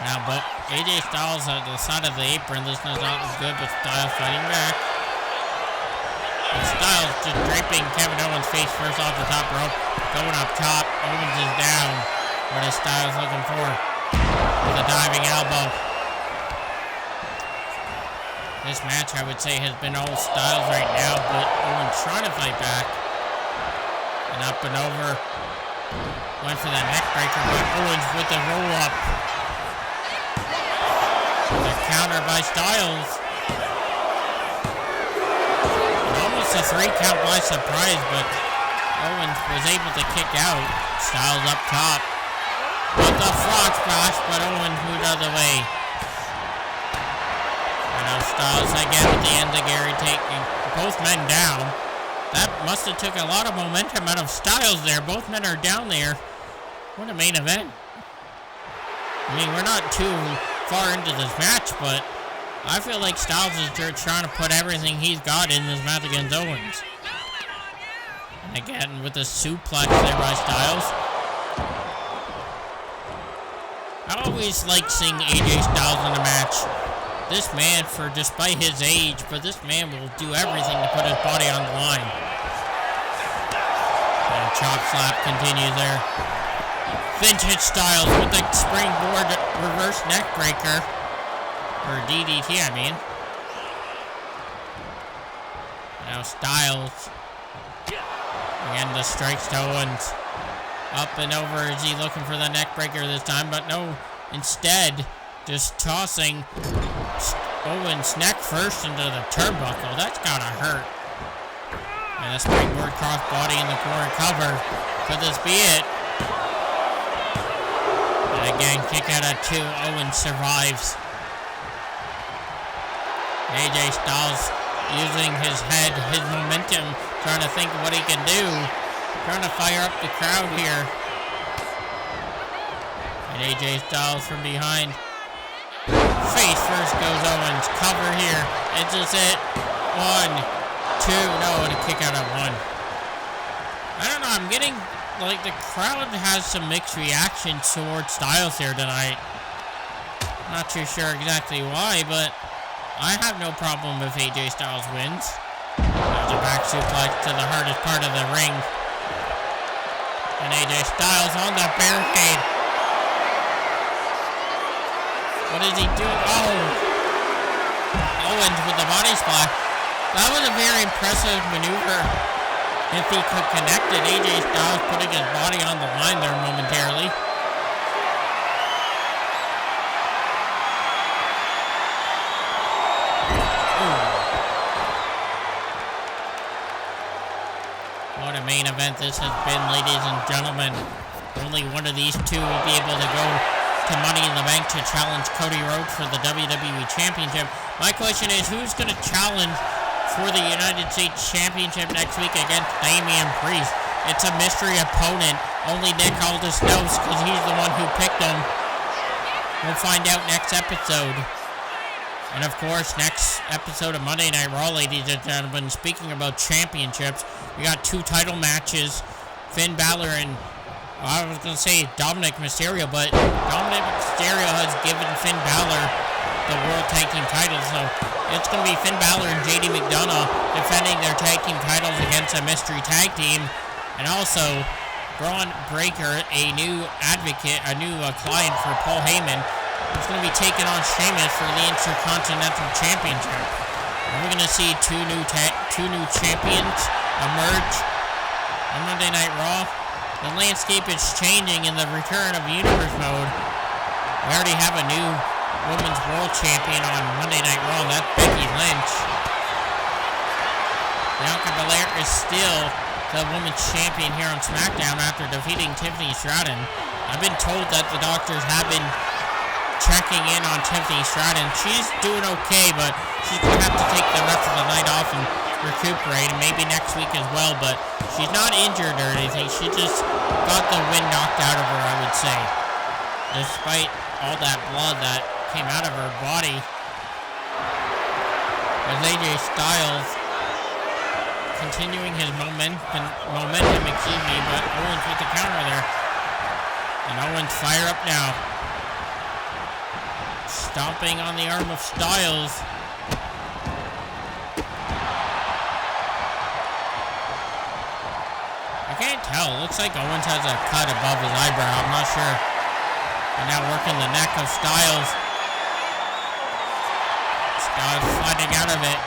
Now, but AJ Styles at the side of the apron. This does not look good, but Styles fighting back. And Styles just draping Kevin Owens' face first off the top rope. Going up top. Owens is down. What is Styles looking for? With a diving elbow. This match, I would say, has been all Styles right now, but Owens trying to fight back. And up and over. Went for that neck breaker, but Owens with the roll up. The counter by Styles. Almost a 3 count by surprise, but Owens was able to kick out. Styles up top. With the frog splash, but Owens moved out of the way. And now Styles again with the end of Gary taking both men down. That must have took a lot of momentum out of Styles there. Both men are down there. What a main event. I mean, we're not too far into this match, but I feel like Styles is trying to put everything he's got in this match against Owens. And again, with the suplex there by Styles. I always like seeing AJ Styles in a match. This man, despite his age, but this man will do everything to put his body on the line. And chop slap continues there. Vintage Styles with the springboard reverse neck breaker. Or DDT, I mean. Now Styles. Again, the strikes to Owens. Up and over. Is he looking for the neck breaker this time? But no. Instead, just tossing Owens' neck first into the turnbuckle. That's gotta hurt. And a springboard crossbody in the corner cover. Could this be it? And again, kick out at 2. Owens survives. AJ Styles using his head, his momentum, trying to think of what he can do. Trying to fire up the crowd here. And AJ Styles from behind. Face first goes Owens. Cover here. Is this it? 1, 2. No, and a kick out at 1. I don't know. I'm getting, like, the crowd has some mixed reactions towards Styles here tonight. Not too sure exactly why, but I have no problem if AJ Styles wins. There's a back suplex to the hardest part of the ring. And AJ Styles on the barricade. What is he doing? Oh! Owens with the body splash. That was a very impressive maneuver. If he could connect it, AJ Styles putting his body on the line there momentarily. What a main event this has been, ladies and gentlemen. Only one of these two will be able to go to Money in the Bank to challenge Cody Rhodes for the WWE Championship. My question is, who's going to challenge for the United States Championship next week against Damian Priest? It's a mystery opponent. Only Nick Aldis knows because he's the one who picked him. We'll find out next episode. And of course, next episode of Monday Night Raw, ladies and gentlemen, speaking about championships, we got 2 title matches. Finn Balor and, I was going to say Dominic Mysterio, but Dominic Mysterio has given Finn Balor the World Tag Team titles. So it's going to be Finn Balor and JD McDonough defending their tag team titles against a mystery tag team. And also, Braun Breaker, a new advocate, a new client for Paul Heyman, is going to be taking on Sheamus for the Intercontinental Championship. And we're going to see two new champions emerge on Monday Night Raw. The landscape is changing in the return of Universe mode. We already have a new Women's World Champion on Monday Night Raw, and that's Becky Lynch. Bianca Belair is still the Women's Champion here on SmackDown after defeating Tiffany Stratton. I've been told that the doctors have been checking in on Tiffany Stratton. She's doing okay, but she's going to have to take the rest of the night off and recuperate, and maybe next week as well, but she's not injured or anything. She just got the wind knocked out of her, I would say. Despite all that blood that came out of her body. As AJ Styles continuing his momentum, but Owens with the counter there. And Owens fire up now. Stomping on the arm of Styles. I can't tell. Looks like Owens has a cut above his eyebrow. I'm not sure. And now working the neck of Styles. Styles sliding out of it.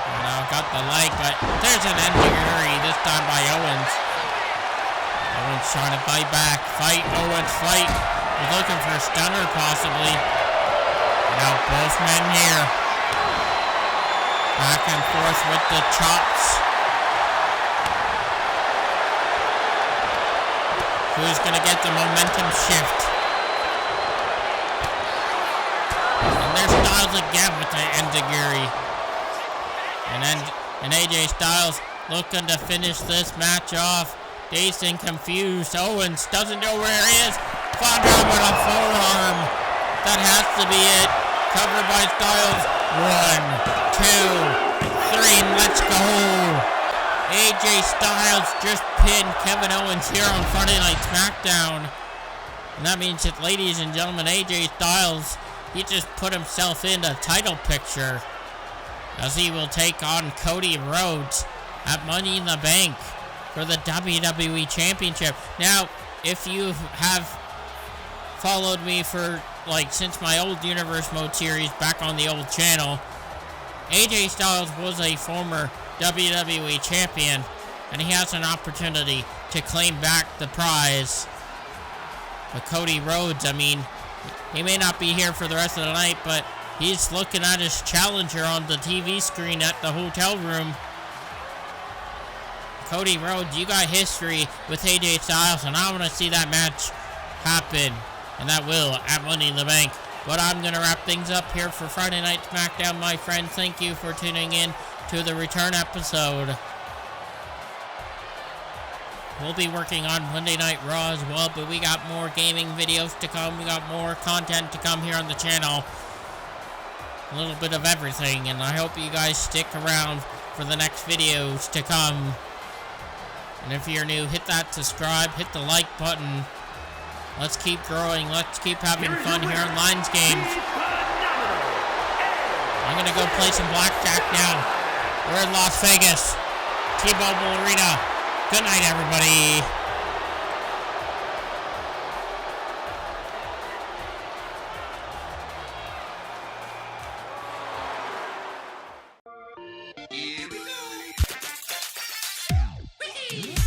And now got the leg, but there's an enziguri this time by Owens. Owens trying to fight back. Fight, Owens, fight. He's looking for a stunner possibly. And now both men here. Back and forth with the chops. Who's going to get the momentum shift? And there's Styles again with the enziguri. And AJ Styles looking to finish this match off. Dazed and confused. Owens doesn't know where he is. Found out with a forearm. That has to be it. Covered by Styles. 1, 2, 3. Let's go. AJ Styles just pinned Kevin Owens here on Friday Night SmackDown. And that means that, ladies and gentlemen, AJ Styles, he just put himself in the title picture as he will take on Cody Rhodes at Money in the Bank for the WWE Championship. Now, if you have followed me for, since my old Universe Mode series back on the old channel, AJ Styles was a former WWE Champion, and he has an opportunity to claim back the prize. But Cody Rhodes, I mean, he may not be here for the rest of the night, but he's looking at his challenger on the TV screen at the hotel room. Cody Rhodes, you got history with AJ Styles, and I want to see that match happen, and that will at Money in the Bank. But I'm going to wrap things up here for Friday Night SmackDown, my friends. Thank you for tuning in to the return episode. We'll be working on Monday Night Raw as well, but we got more gaming videos to come. We got more content to come here on the channel. A little bit of everything, and I hope you guys stick around for the next videos to come. And if you're new, hit that subscribe, hit the like button. Let's keep growing. Let's keep having fun here on LyonsGamez. I'm going to go play some blackjack now. We're in Las Vegas, T-Mobile Arena. Good night, everybody. Here we go.